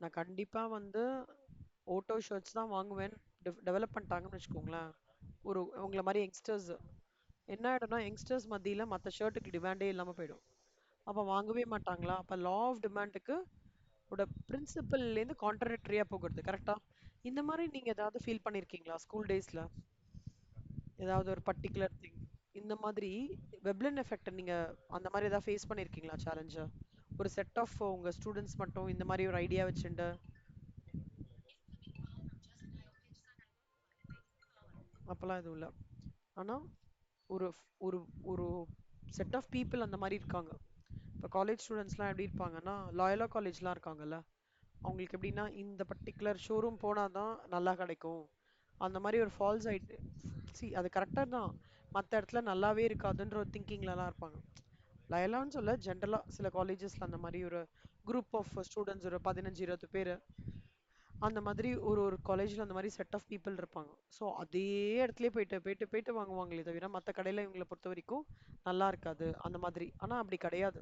நான் கண்டிப்பா வந்து ஓட்டோ ஷர்ட்ஸ் தான் வாங்குவேன், டெவலப் பண்ணிட்டாங்கன்னு வச்சுக்கோங்களேன். ஒரு உங்களை மாதிரி யங்ஸ்டர்ஸ் என்ன ஆயிடும்னா, யங்ஸ்டர்ஸ் மத்தியில மற்ற ஷர்ட்டுக்கு டிமாண்டே இல்லாம போயிடும். அப்ப வாங்கவே மாட்டாங்களா? அப்ப லா ஆஃப் டிமாண்டுக்கு ஓட பிரின்சிபல்லேருந்து கான்ட்ரடிக்டரியா போகிறது. கரெக்டா? இந்த மாதிரி நீங்க ஏதாவது ஃபீல் பண்ணிருக்கீங்களா ஸ்கூல் டேஸ்ல? ஏதாவது ஒரு பர்டிகுலர் திங் இந்த மாதிரி வெப்லன் எஃபெக்ட் நீங்க அந்த மாதிரி ஏதாவது ஃபேஸ் பண்ணிருக்கீங்களா சேலஞ்ச? ஒரு செட் ஆஃப் உங்க ஸ்டூடெண்ட்ஸ் மட்டும் இந்த மாதிரி ஒரு ஐடியா வச்சுண்டு. அப்பெல்லாம் எதுவும் இல்ல. ஆனா ஒரு ஒரு ஒரு செட் ஆஃப் பீப்புள் அந்த மாதிரி இருக்காங்க. இப்போ காலேஜ் ஸ்டூடெண்ட்ஸ்லாம் எப்படி இருப்பாங்கன்னா, லாயலா காலேஜ்லாம் இருக்காங்கல்ல, அவங்களுக்கு எப்படின்னா இந்த பர்டிகுலர் ஷோரூம் போனால் தான் நல்லா கிடைக்கும், அந்த மாதிரி ஒரு ஃபால்ஸ் ஆயிட்டு. சி அது கரெக்டாக தான், மற்ற இடத்துல நல்லாவே இருக்காதுன்ற ஒரு திங்கிங்லலாம் இருப்பாங்க. லயலான்னு சொல்ல, ஜென்ரலாக சில காலேஜஸில் அந்த மாதிரி ஒரு குரூப் ஆஃப் ஸ்டூடெண்ட்ஸ் ஒரு 15-20 பேர், அந்த மாதிரி ஒரு ஒரு காலேஜில் அந்த மாதிரி செட் ஆஃப் பீப்புள் இருப்பாங்க. ஸோ அதே இடத்துலயே போயிட்டு போயிட்டு போயிட்டு வாங்குவாங்களே தவிர, மற்ற கடையில் இவங்களை பொறுத்த வரைக்கும் நல்லா இருக்காது அந்த மாதிரி. ஆனால் அப்படி கிடையாது.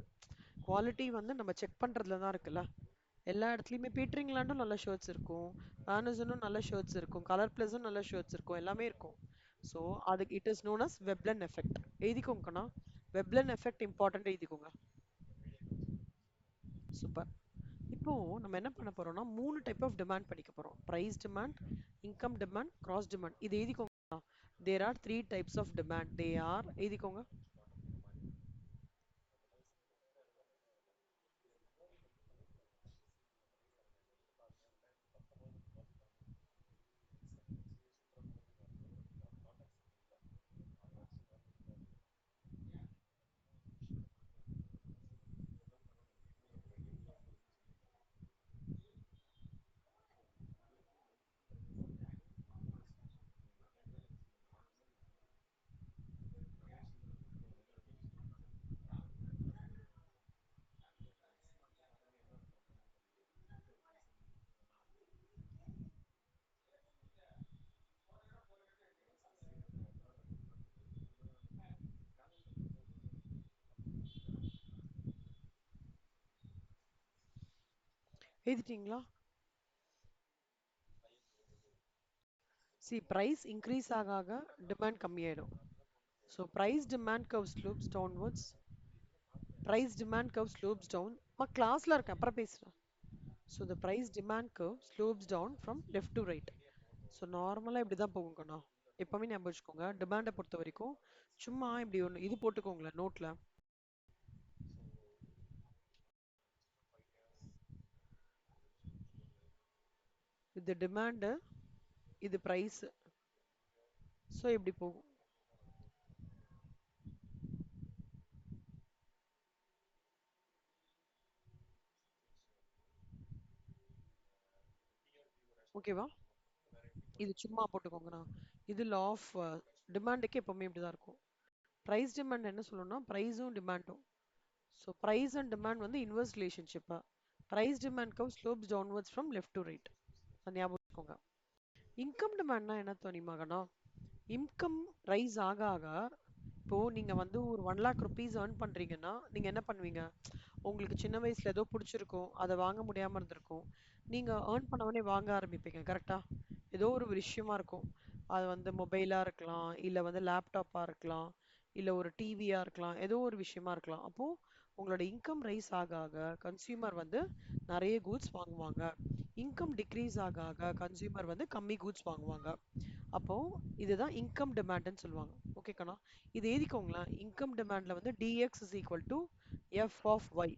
குவாலிட்டி வந்து நம்ம செக் பண்ணுறதுல தான் இருக்குல்ல. எல்லா இடத்துலையுமே பீட்டரிங்லாண்டும் நல்ல ஷர்ட்ஸ் இருக்கும், வேனசனும் நல்ல ஷர்ட்ஸ் இருக்கும், கலர் பிளஸும் நல்ல ஷர்ட்ஸ் இருக்கும், எல்லாமே இருக்கும். ஸோ அதுக்கு it is known as Veblen effect. எழுதிக்கோங்கண்ணா, வெப்லன் எஃபெக்ட் இம்பார்ட்டன்ட் எழுதிக்கோங்க. சூப்பர். இப்போ நம்ம என்ன பண்ண போறோம்னா, 3 டைப் ஆஃப் டிமாண்ட் படிக்க போறோம். Price demand, income demand, cross demand. இது எழுதிக்கோங்க. There are 3 types of demand. They are, எழுதிக்கோங்க. எழுதிட்டீங்களா? சி பிரைஸ் இன்க்ரீஸ் ஆக ஆக டிமாண்ட் கம்மியாயிடும். So price demand curve slopes downwards. price demand curve slopes down. கிளாஸ்ல இருக்கேன், அப்புறம் பேசுறேன். So the price demand curve slopes down from left to right. So நார்மலாக இப்படி தான் போகுங்கண்ணா. எப்பவுமே ஞாபகம் வச்சுக்கோங்க, டிமாண்டை பொறுத்த வரைக்கும் சும்மா இப்படி ஒன்று இது போட்டுக்கோங்களேன் நோட்ல. இது டிமாண்டு, இது ப்ரைஸ். ஸோ இப்படி போகும். ஓகேவா? இது சும்மா போட்டுக்கோங்கண்ணா. இது லா ஆஃப் டிமாண்டுக்கு எப்பவுமே இப்படிதான் இருக்கும். ப்ரைஸ் டிமாண்ட் என்ன சொல்லணும்னா ப்ரைஸும் டிமாண்டும். ஸோ ப்ரைஸ் அண்ட் டிமாண்ட் வந்து இன்வெர்ஸ் ரிலேஷன்ஷிப்பா. Price demand curve slopes downwards from left to right. ஞாபகம் வச்சுக்கோங்க. இன்கம் டிமாண்ட்னா என்ன தெரியுமாங்கண்ணா? இன்கம் ரைஸ் ஆக ஆக, இப்போ நீங்க வந்து ஒரு 1 lakh rupees earn பண்றீங்கன்னா நீங்க என்ன பண்ணுவீங்க? உங்களுக்கு சின்ன வயசுல ஏதோ பிடிச்சிருக்கும், அதை வாங்க முடியாம இருந்திருக்கும். நீங்க ஏர்ன் பண்ண உடனே வாங்க ஆரம்பிப்பீங்க, கரெக்டா? ஏதோ ஒரு விஷயமா இருக்கும். அது வந்து மொபைலா இருக்கலாம், இல்ல வந்து லேப்டாப்பா இருக்கலாம், இல்ல ஒரு டிவியா இருக்கலாம், ஏதோ ஒரு விஷயமா இருக்கலாம். அப்போ உங்களோட இன்கம் ரைஸ் ஆக ஆக கன்சியூமர் வந்து நிறைய கூட்ஸ் வாங்குவாங்க. இன்கம் டிக்ரீஸ் ஆக ஆக கன்சியூமர் வந்து கம்மி கூட்ஸ் வாங்குவாங்க. அப்போ இதுதான் இன்கம் டிமாண்ட்னு சொல்லுவாங்க. ஓகே கண்ணா? இது எழுதிக்கோங்களேன். இன்கம் டிமாண்ட்ல வந்து dx is equal to f of y.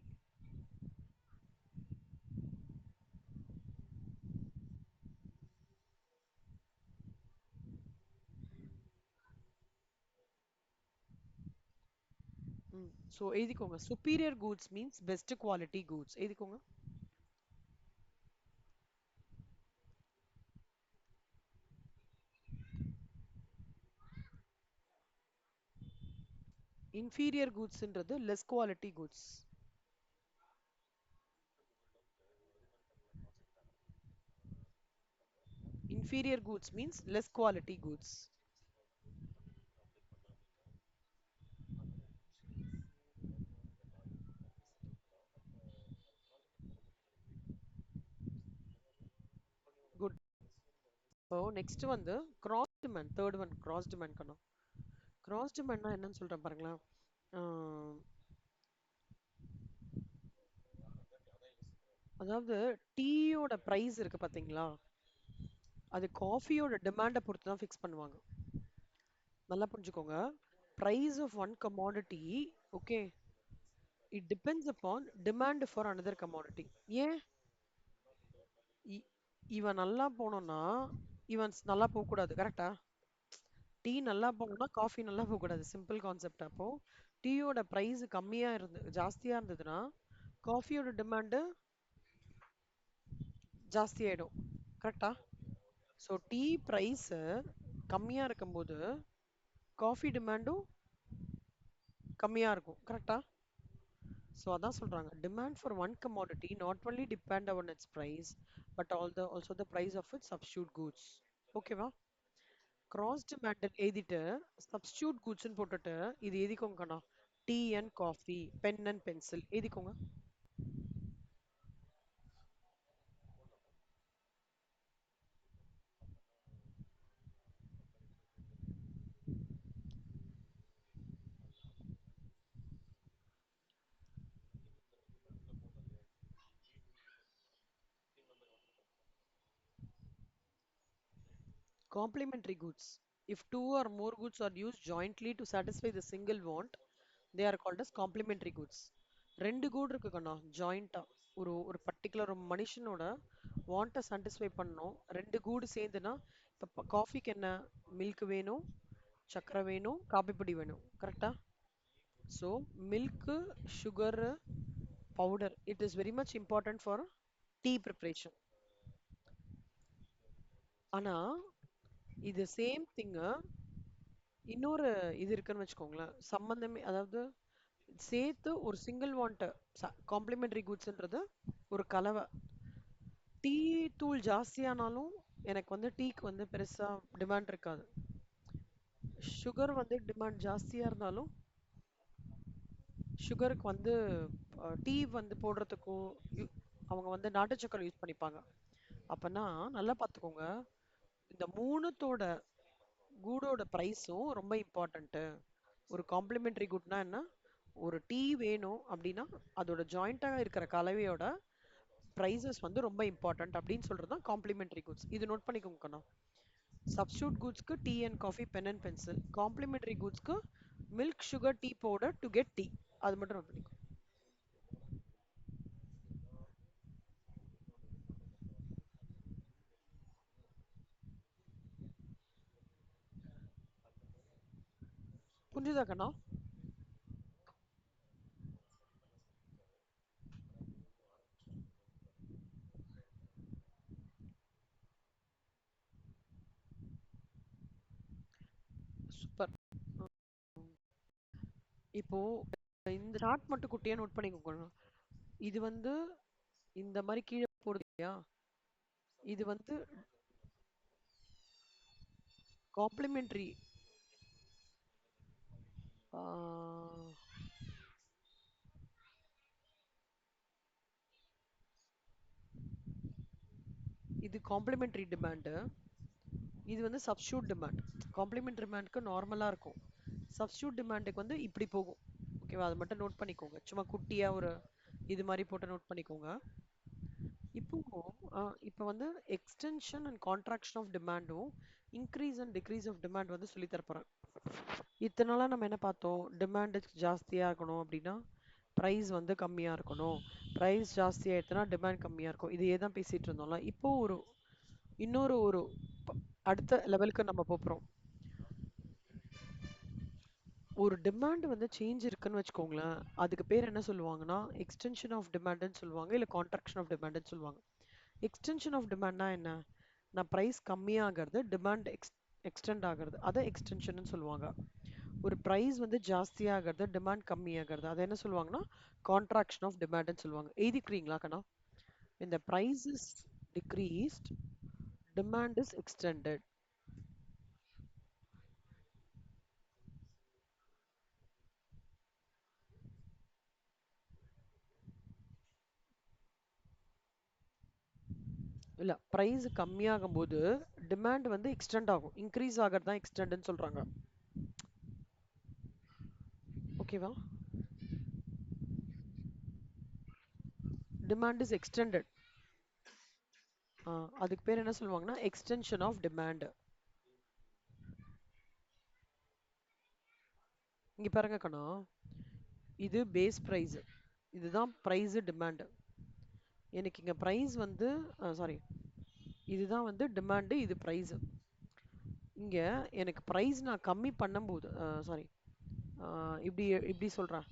So எழுதிக்கோங்க. superior goods means best quality goods. எழுதிக்கோங்க. inferior goodsன்றது less quality goods. inferior goods means less quality goods. Good. இப்போ நெக்ஸ்ட் வந்து cross demand. Third one cross demand கண்ணா. Cross டிமாண்ட்னா என்னன்னு சொல்றேன் பாருங்களேன். ஆஹ் அதாவது டீயோட பிரைஸ் இருக்கு பாத்தீங்களா, அது காஃபியோட டிமாண்டை பொறுத்து தான் ஃபிக்ஸ் பண்ணுவாங்க. நல்லா புரிஞ்சுக்கோங்க. price of one commodity, okay, it depends upon demand for another commodity. ஏன் இ- இவன் நல்லா போனோம்னா இவன் நல்லா போக கூடாது, கரெக்டா? டீ நல்லா போகணும்னா காஃபி நல்லா போக கூடாது. Simple concept. அப்போ டீயோட பிரைஸ் கம்மியா ஜாஸ்தியா இருந்ததுன்னா காஃபியோட டிமாண்டு ஜாஸ்தி ஆயிடும், கரெக்டா? ஸோ டீ பிரைஸ் கம்மியா இருக்கும்போது காஃபி டிமாண்டும் கம்மியா இருக்கும், கரெக்டா? ஸோ அதான் சொல்றாங்க, demand for one commodity not only depend on its price but also the price of its substitute goods. ஓகேவா? கிராஸ் டிமாண்ட் எழுதிட்டு சப்ஸ்டியூட் கூட்ஸ்னு போட்டுட்டு இது எழுதிக்கோங்கண்ணா. Tea and coffee, pen and pencil எழுதிக்கோங்க. Complementary goods. If two or more goods are used jointly to satisfy the single want, they are called as complementary goods. ரெண்டு good இருக்குக்கண்ணா ஜாயிண்டா. ஒரு ஒரு particular மனுஷனோட வாண்ட்டை சாட்டிஸ்ஃபை பண்ணணும். ரெண்டு good சேர்ந்துனா, இப்போ காஃபிக்கு என்ன, மில்க் வேணும், சக்கரை வேணும், காபி பொடி வேணும், கரெக்டா? So milk, sugar, powder, it is very much important for tea preparation. ஆனா இது சேம் திங்கு இன்னொரு இது இருக்குன்னு வச்சுக்கோங்களேன். சம்பந்தமே, அதாவது சேர்த்து ஒரு சிங்கிள் வாண்ட் காம்ப்ளிமெண்டரி குட்ஸ்ன்றது ஒரு கலவை. டீ தூள் ஜாஸ்தியானாலும் எனக்கு வந்து டீக்கு வந்து பெருசா டிமாண்ட் இருக்காது. சுகர் வந்து டிமாண்ட் ஜாஸ்தியா இருந்தாலும் சுகருக்கு வந்து டீ வந்து போடுறதுக்கும் அவங்க வந்து நாட்டு சக்கரை யூஸ் பண்ணிப்பாங்க. அப்பனா நல்லா பார்த்துக்கோங்க, இந்த மூணுத்தோட கூடோட ப்ரைஸும் ரொம்ப இம்பார்ட்டன்ட்டு. ஒரு காம்ப்ளிமெண்டரி குட்னா என்ன, ஒரு டீ வேணும் அப்படின்னா அதோட ஜாயிண்டாக இருக்கிற கலவையோட ப்ரைஸஸ் வந்து ரொம்ப இம்பார்ட்டன்ட் அப்படின்னு சொல்றது தான் காம்ப்ளிமெண்டரி குட்ஸ். இது நோட் பண்ணிக்கோங்க. சப்ஸ்டியூட் குட்ஸ்க்கு tea and coffee, pen and pencil. Complementary குட்ஸ்க்கு milk, sugar, tea powder to get tea. அது மட்டும் நோட் பண்ணிக்கோ. புரிஞ்சுதா கண்ணா? சூப்பர். இப்போ இந்த சார்ட் மட்டும் குட்டியா நோட் பண்ணிக்கோங்க. இது வந்து இந்த மாதிரி கீழே போடுது இல்லையா? இது வந்து காம்ப்ளிமெண்டரி. இது காம்ப்ளிமெண்டரி டிமாண்டு. இது வந்து சப்ஸ்டியூட் டிமாண்ட். காம்ப்ளிமெண்டரி டிமாண்ட்க்கு நார்மலா இருக்கும். சப்ஸ்டியூட் டிமாண்டுக்கு வந்து இப்படி போகும். ஓகேவா? அது மட்டும் நோட் பண்ணிக்கோங்க. சும்மா குட்டியா ஒரு இது மாதிரி போட்டு நோட் பண்ணிக்கோங்க. இப்போ இப்போ வந்து எக்ஸ்டென்ஷன் அண்ட் கான்ட்ராக்ஷன் ஆஃப் டிமாண்டும் increase and decrease of demand வந்து சொல்லி தரப்போறேன். இத்தனை நாளா நம்ம என்ன பார்த்தோம்? டிமாண்ட் ஜாஸ்தியா இருக்கணும் அப்படின்னா ப்ரைஸ் வந்து கம்மியா இருக்கணும். ப்ரைஸ் ஜாஸ்தியாயிடுச்சுன்னா டிமாண்ட் கம்மியா இருக்கும். இதையே தான் பேசிட்டு இருந்தோம்ல. இப்போ இன்னொரு ஒரு ப- அடுத்த லெவலுக்கு நம்ம போறோம். ஒரு டிமாண்ட் வந்து சேஞ்ச் இருக்குன்னு வச்சுக்கோங்களேன். அதுக்கு பேர் என்ன சொல்லுவாங்கன்னா எக்ஸ்டென்ஷன் ஆஃப் டிமாண்ட்னு சொல்லுவாங்க, இல்ல கான்ட்ராக்ஷன் ஆஃப் டிமாண்ட்னு சொல்லுவாங்க. எக்ஸ்டென்ஷன் ஆஃப் டிமாண்ட்னா என்ன? நான் ப்ரைஸ் கம்மியாகிறது, டிமாண்ட் எக்ஸ்டெண்ட் ஆகிறது, அதை எக்ஸ்டென்ஷன் சொல்லுவாங்க. ஒரு ப்ரைஸ் வந்து ஜாஸ்தியாகிறது, டிமாண்ட் கம்மியாகிறது, அதை என்ன சொல்லுவாங்கன்னா கான்ட்ராக்ஷன் ஆஃப் டிமாண்ட்னு சொல்லுவாங்க. எழுதிக்கிறீங்களா கண்ணா? இந்த price is decreased, demand is extended. இல்ல, பிரைஸ் கம்மியாகும் போது டிமாண்ட் வந்து எக்ஸ்டெண்ட் ஆகும். இன்க்ரீஸ் ஆகிறது தான் எக்ஸ்டெண்ட்னு சொல்றாங்க. ஓகேவா? Demand is extended. அதுக்கு பேர் என்ன சொல்லுவாங்கன்னா எக்ஸ்டென்ஷன் ஆஃப் டிமாண்ட். இங்க பாருங்க கண்ணா, இது பேஸ் பிரைஸ், இதுதான் பிரைஸ் டிமாண்ட். எனக்கு இங்க பிரைஸ் வந்து சாரி, இதுதான் வந்து டிமாண்ட், இது பிரைஸ். இங்க எனக்கு பிரைஸ் நான் கம்மி பண்ணும்போது சாரி, இப்படி இப்படி சொல்றேன்.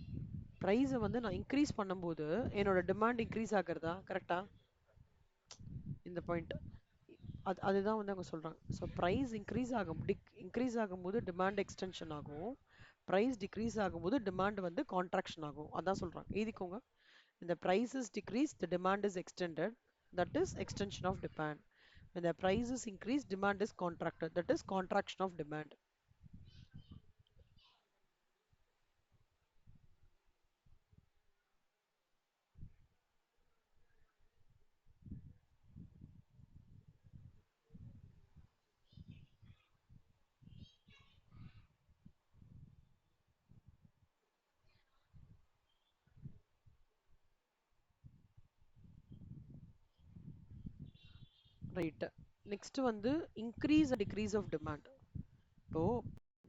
ப்ரைஸை வந்து நான் இன்க்ரீஸ் பண்ணும்போது என்னோட டிமாண்ட் இன்க்ரீஸ் ஆகுறதா? கரெக்டா? இந்த பாயிண்ட், அதுதான் வந்து அவங்க சொல்றாங்க. ஸோ ப்ரைஸ் இன்க்ரீஸ் ஆகும்போது டிமாண்ட் எக்ஸ்டென்ஷன் ஆகும். ப்ரைஸ் டிக்ரீஸ் ஆகும்போது டிமாண்ட் வந்து கான்ட்ராக்ஷன் ஆகும். அதான் சொல்றாங்க. எழுதிக்கோங்க. இந்த price is decreased, the demand is extended. That is extension of demand. When the price is increased, demand is contracted. That is contraction of demand. Right. Next வந்து increase and decrease of demand. இப்போ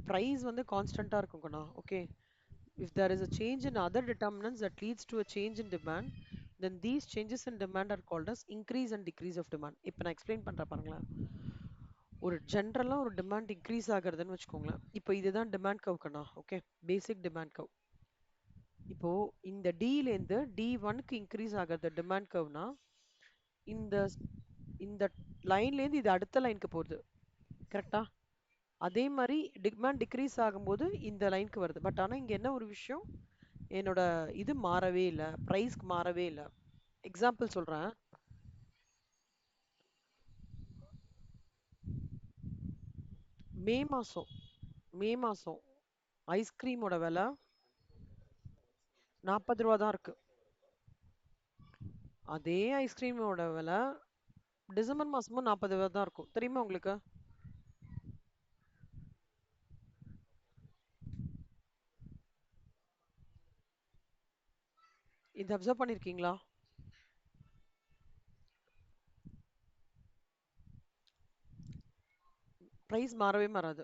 price வந்து கான்ஸ்டன்டா இருக்குங்கண்ணா. Okay. If there is a change in other determinants that leads to a change in demand, then these changes in demand are called as increase and decrease of demand. இப்போ நான் explain பண்றேன் பாருங்களேன். ஒரு ஜென்ரலா ஒரு demand increase ஆகுறதுன்னு வச்சுக்கோங்களேன். இப்போ இதுதான் டிமாண்ட் கர்வ்க்கண்ணா. ஓகே, பேசிக் டிமாண்ட் கர்வ். இப்போ இந்த D ல இருந்து D1க்கு இன்க்ரீஸ் ஆகுறது டிமாண்ட் கர்வ்னா, இந்த இந்த லைன்ல இருந்து இது அடுத்த லைனுக்கு போகுது. கரெக்டா? அதே மாதிரி டிமாண்ட் டிக்ரீஸ் ஆகும்போது இந்த லைனுக்கு வருது. பட் ஆனா இங்க என்ன ஒரு விஷயம், என்னோட இது மாறவே இல்லை, ப்ரைஸ்க்கு மாறவே இல்லை. எக்ஸாம்பிள் சொல்றேன். மே மாசம் மே மாசம் ஐஸ்கிரீமோட விலை 40 ரூபா தான் இருக்கு. அதே ஐஸ்கிரீமோட விலை டிசம்பர் மாசமும் 40 ரூபா தான் இருக்கும். தெரியுமா உங்களுக்கு? இது அப்சர்வ் பண்ணிருக்கீங்களா? பிரைஸ் மாறவே மாறாது.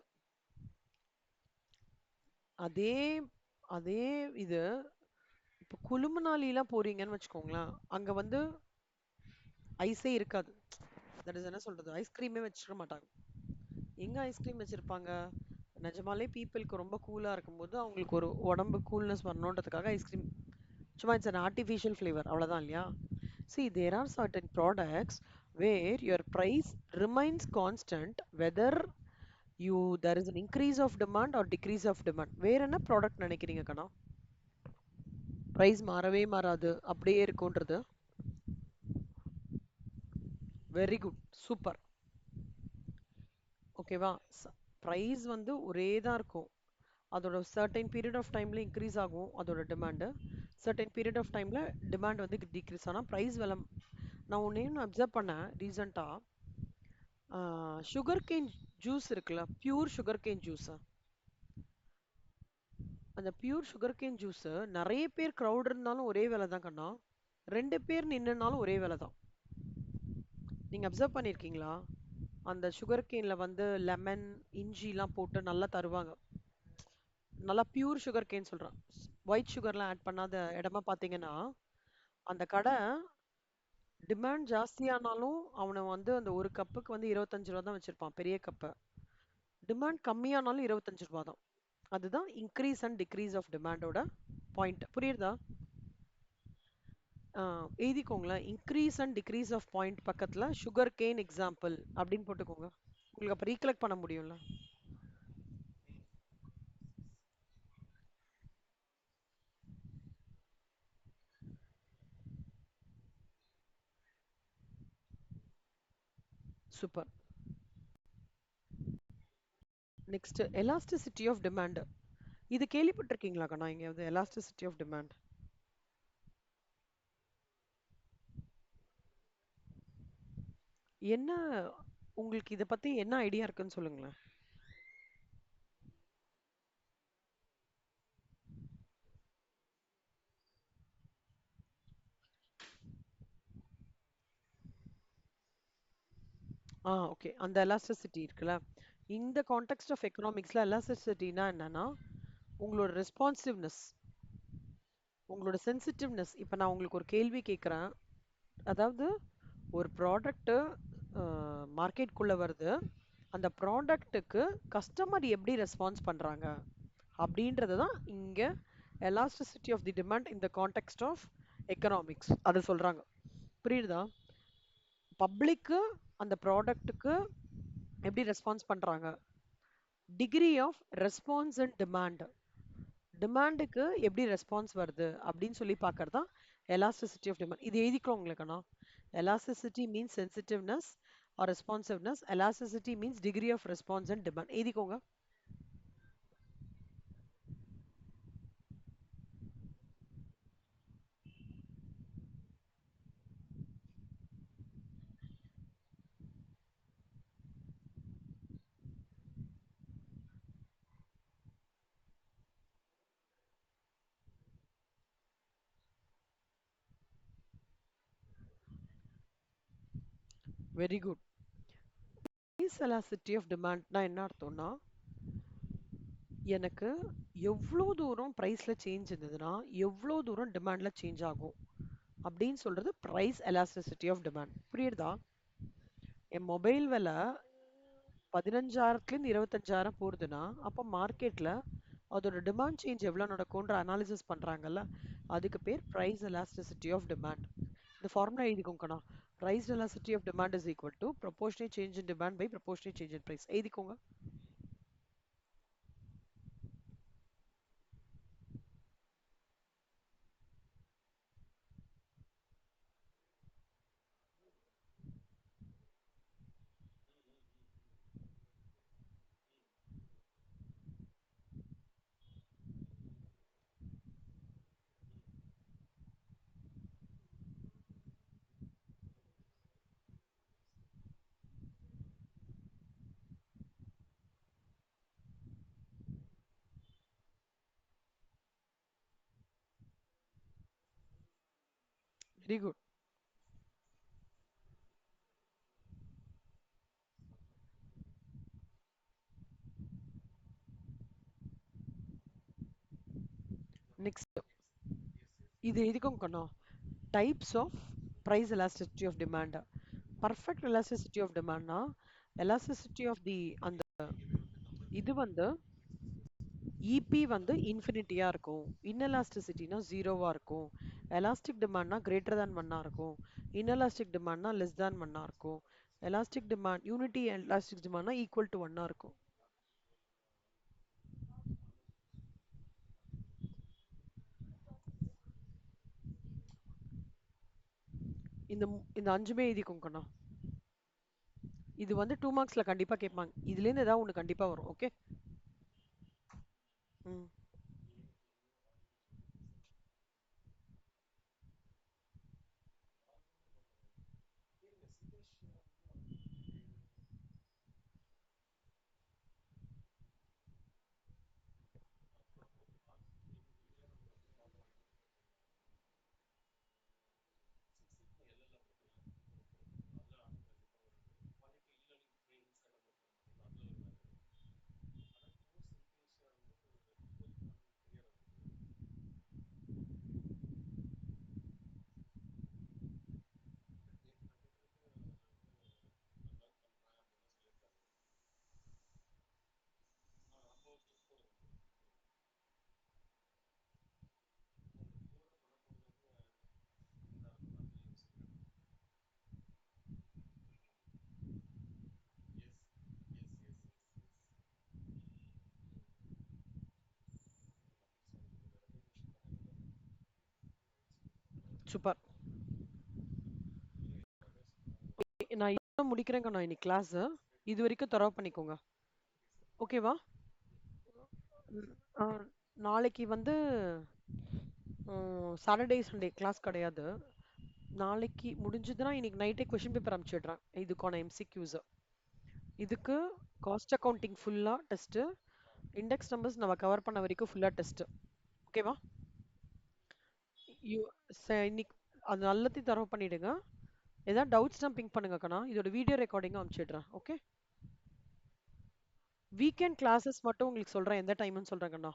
அதே அதே இது இப்போ குளுமணாலிலாம் போறீங்கன்னு வச்சுக்கோங்களேன். அங்க வந்து ஐஸே இருக்காது. தட் இஸ் என்ன சொல்றது, ஐஸ்கிரீமே வச்சிருக்க மாட்டாங்க. எங்க ஐஸ்கிரீம் வச்சிருப்பாங்க? நிஜமாலே பீப்புளுக்கு ரொம்ப கூலா இருக்கும்போது அவங்களுக்கு ஒரு உடம்பு கூல்னஸ் வரணுன்றதுக்காக ஐஸ்கிரீம், சும்மா இட்ஸ் an artificial flavor அவ்வளவுதான் இல்லையா? See, there are certain products where your price remains constant whether there is an increase of demand or decrease of demand. வேற என்ன ப்ராடக்ட் நினைக்கிறீங்க கண்ணா? பிரைஸ் மாறவே மாறாது அப்படியே இருக்கும்ன்றது. Very good, super. ஓகேவா? பிரைஸ் வந்து ஒரே தான் இருக்கும். அதோட சர்டைன் பீரியட் ஆஃப் டைம்ல இன்க்ரீஸ் ஆகும் அதோட டிமாண்டு. சர்டைன் பீரியட் ஆஃப் டைம்ல டிமாண்ட் வந்து டிக்ரீஸ் ஆனால் ப்ரைஸ் விலை. நான் ஒன்னே ஒன்று அப்சர்வ் பண்ணேன் ரீசெண்டாக. சுகர் கேன் ஜூஸ் இருக்குல்ல, பியூர் சுகர் கேன் ஜூஸ். அந்த பியூர் சுகர் கேன் ஜூஸ் நிறைய பேர் க்ரௌட் இருந்தாலும் ஒரே விலை தான் கண்ணா. 2 பேர் நின்னுனாலும் ஒரே விலை தான். நீங்க அப்சர்வ் பண்ணிருக்கீங்களா? அந்த சுகர் கேன்ல வந்து லெமன், இஞ்சிலாம் போட்டு நல்லா தருவாங்க. நல்லா பியூர் சுகர் கேன் சொல்றேன். ஒயிட் சுகர்லாம் ஆட் பண்ணாத இடமா பார்த்தீங்கன்னா, அந்த கடை டிமாண்ட் ஜாஸ்தியானாலும் அவனை வந்து அந்த ஒரு கப்புக்கு வந்து 25 ரூபா தான் வச்சிருப்பான், பெரிய கப்பை. டிமாண்ட் கம்மியானாலும் 25 ரூபா தான். அதுதான் இன்க்ரீஸ் அண்ட் டிக்ரீஸ் ஆஃப் டிமாண்டோட பாயிண்ட். புரியுதா? எழுதிக்கோங்களேன். Increase and decrease of point பக்கத்துல சுகர் கேன் எக்ஸாம்பிள் அப்படின்னு போட்டுக்கோங்க. உங்களுக்கு அப்ப ரீகலெக்ட் பண்ண முடியும்ல. Super. Next elasticity of demand. இது கேள்விப்பட்டிருக்கீங்களா கண்ணா எங்கேயாவது? எலாஸ்டிசிட்டி ஆஃப் டிமாண்ட் என்ன? உங்களுக்கு இத பத்தி என்ன ஐடியா இருக்குன்னு சொல்லுங்களேன். ஓகே. அந்த எலாஸ்டிசிட்டி இருக்குல்ல, இந்த கான்டெக்ட் ஆஃப் எக்கனாமிக்ஸ்ல எலாஸ்டிசிட்டினா என்னன்னா உங்களோட ரெஸ்பான்சிவ்னஸ், உங்களோட சென்சிட்டிவ்னஸ். இப்போ நான் உங்களுக்கு ஒரு கேள்வி கேட்குறேன். அதாவது ஒரு ப்ராடக்ட்டு மார்க்கெட்குள்ளே வருது, அந்த ப்ராடக்ட்டுக்கு கஸ்டமர் எப்படி ரெஸ்பான்ஸ் பண்ணுறாங்க அப்படின்றது தான் இங்கே elasticity of the demand in the context of economics அதை சொல்கிறாங்க. புரியுதா? பப்ளிக்கு அந்த ப்ராடக்ட்டுக்கு எப்படி ரெஸ்பான்ஸ் பண்ணுறாங்க, degree of response and demand, டிமாண்டுக்கு எப்படி ரெஸ்பான்ஸ் வருது அப்படின்னு சொல்லி பார்க்கறது தான் எலாஸ்டிசிட்டி ஆஃப் டிமாண்ட். இது எழுதிக்கோ உங்களுக்குண்ணா. Elasticity means sensitiveness or responsiveness. Elasticity means degree of response and demand. எழுதிக்கோங்க. Very good. Price elasticity of டிமாண்ட்னா என்ன அர்த்தம்னா, எனக்கு எவ்வளோ தூரம் ப்ரைஸில் சேஞ்ச் இருந்ததுன்னா எவ்வளோ தூரம் டிமாண்டில் சேஞ்ச் ஆகும் அப்படின்னு சொல்றது ப்ரைஸ் எலாஸ்டிசிட்டி ஆஃப் டிமாண்ட். புரியுதா? என் மொபைல் விலை 15,000லேருந்து 25,000 போகுதுன்னா அப்போ மார்க்கெட்டில் அதோட டிமாண்ட் சேஞ்ச் எவ்வளோ நடக்கும்ன்ற அனாலிசிஸ் பண்ணுறாங்கல்ல, அதுக்கு பேர் ப்ரைஸ் எலாஸ்டிசிட்டி ஆஃப் டிமாண்ட். இந்த ஃபார்முலா எழுதிக்கோங்கண்ணா. Price elasticity of demand is equal to proportionate change in demand by proportionate change in price. எழுதிக்கோங்க. Very good. நெக்ஸ்ட் இது எழுதிக்கோங்கண்ணா. Types of price elasticity of demand. Perfect elasticity of டிமாண்ட்னா elasticity of the அந்த இது வந்து EB வந்து இன்ஃபினிட்டியா இருக்கும், இன்எலாஸ்டிசிட்டினா ஜீரோவா இருக்கும். எலாஸ்டிக் டிமாண்ட்னா கிரேட்டர் தேன் ஒன்னா இருக்கும், இன்எலாஸ்டிக் டிமாண்ட்னா லெஸ் தேன் ஒன்னா இருக்கும். எலாஸ்டிக் டிமாண்ட் யூனிட்டி எலாஸ்டிக் டிமாண்ட்னா ஈக்குவல் டு ஒன்னா இருக்கும். இந்த 5மே எழுதிக்கோங்க கண்ணா. இது வந்து 2 மார்க்ஸ்ல கண்டிப்பா கேட்பாங்க. இதுலேருந்து ஏதாவது ஒண்ணு கண்டிப்பா வரும். ஓகே. ம். சூப்பர். நான் இதோட முடிக்கிறேன் கண்ணா இன்னைக்கு கிளாஸ். இது வரைக்கும் தரவு பண்ணிக்கோங்க. ஓகேவா? ம். ஆ, நாளைக்கு வந்து சாட்டர்டே சண்டே கிளாஸ் கிடையாது. நாளைக்கு முடிஞ்சதுன்னா இன்னைக்கு நைட்டே கொஷின் பேப்பர் அனுப்பிச்சிடுறேன் இதுக்கான எம்சிக்யூஸ். இதுக்கு காஸ்ட் அக்கவுண்டிங் ஃபுல்லா டெஸ்ட், இண்டெக்ஸ் நம்பர்ஸ் நம்ம கவர் பண்ண வரைக்கும் ஃபுல்லா டெஸ்ட். ஓகேவா? யூ இன்னைக்கு அது நல்லத்தையும் தரவு பண்ணிடுங்க. ஏதாவது டவுட்ஸ்னா பிங்க் பண்ணுங்க கண்ணா. இதோட வீடியோ ரெக்கார்டிங்கும் அனுப்பிச்சிடுறேன். ஓகே. வீக்கெண்ட் கிளாஸஸ் மட்டும் உங்களுக்கு சொல்றேன் எந்த டைம்னு சொல்றேன் கண்ணா.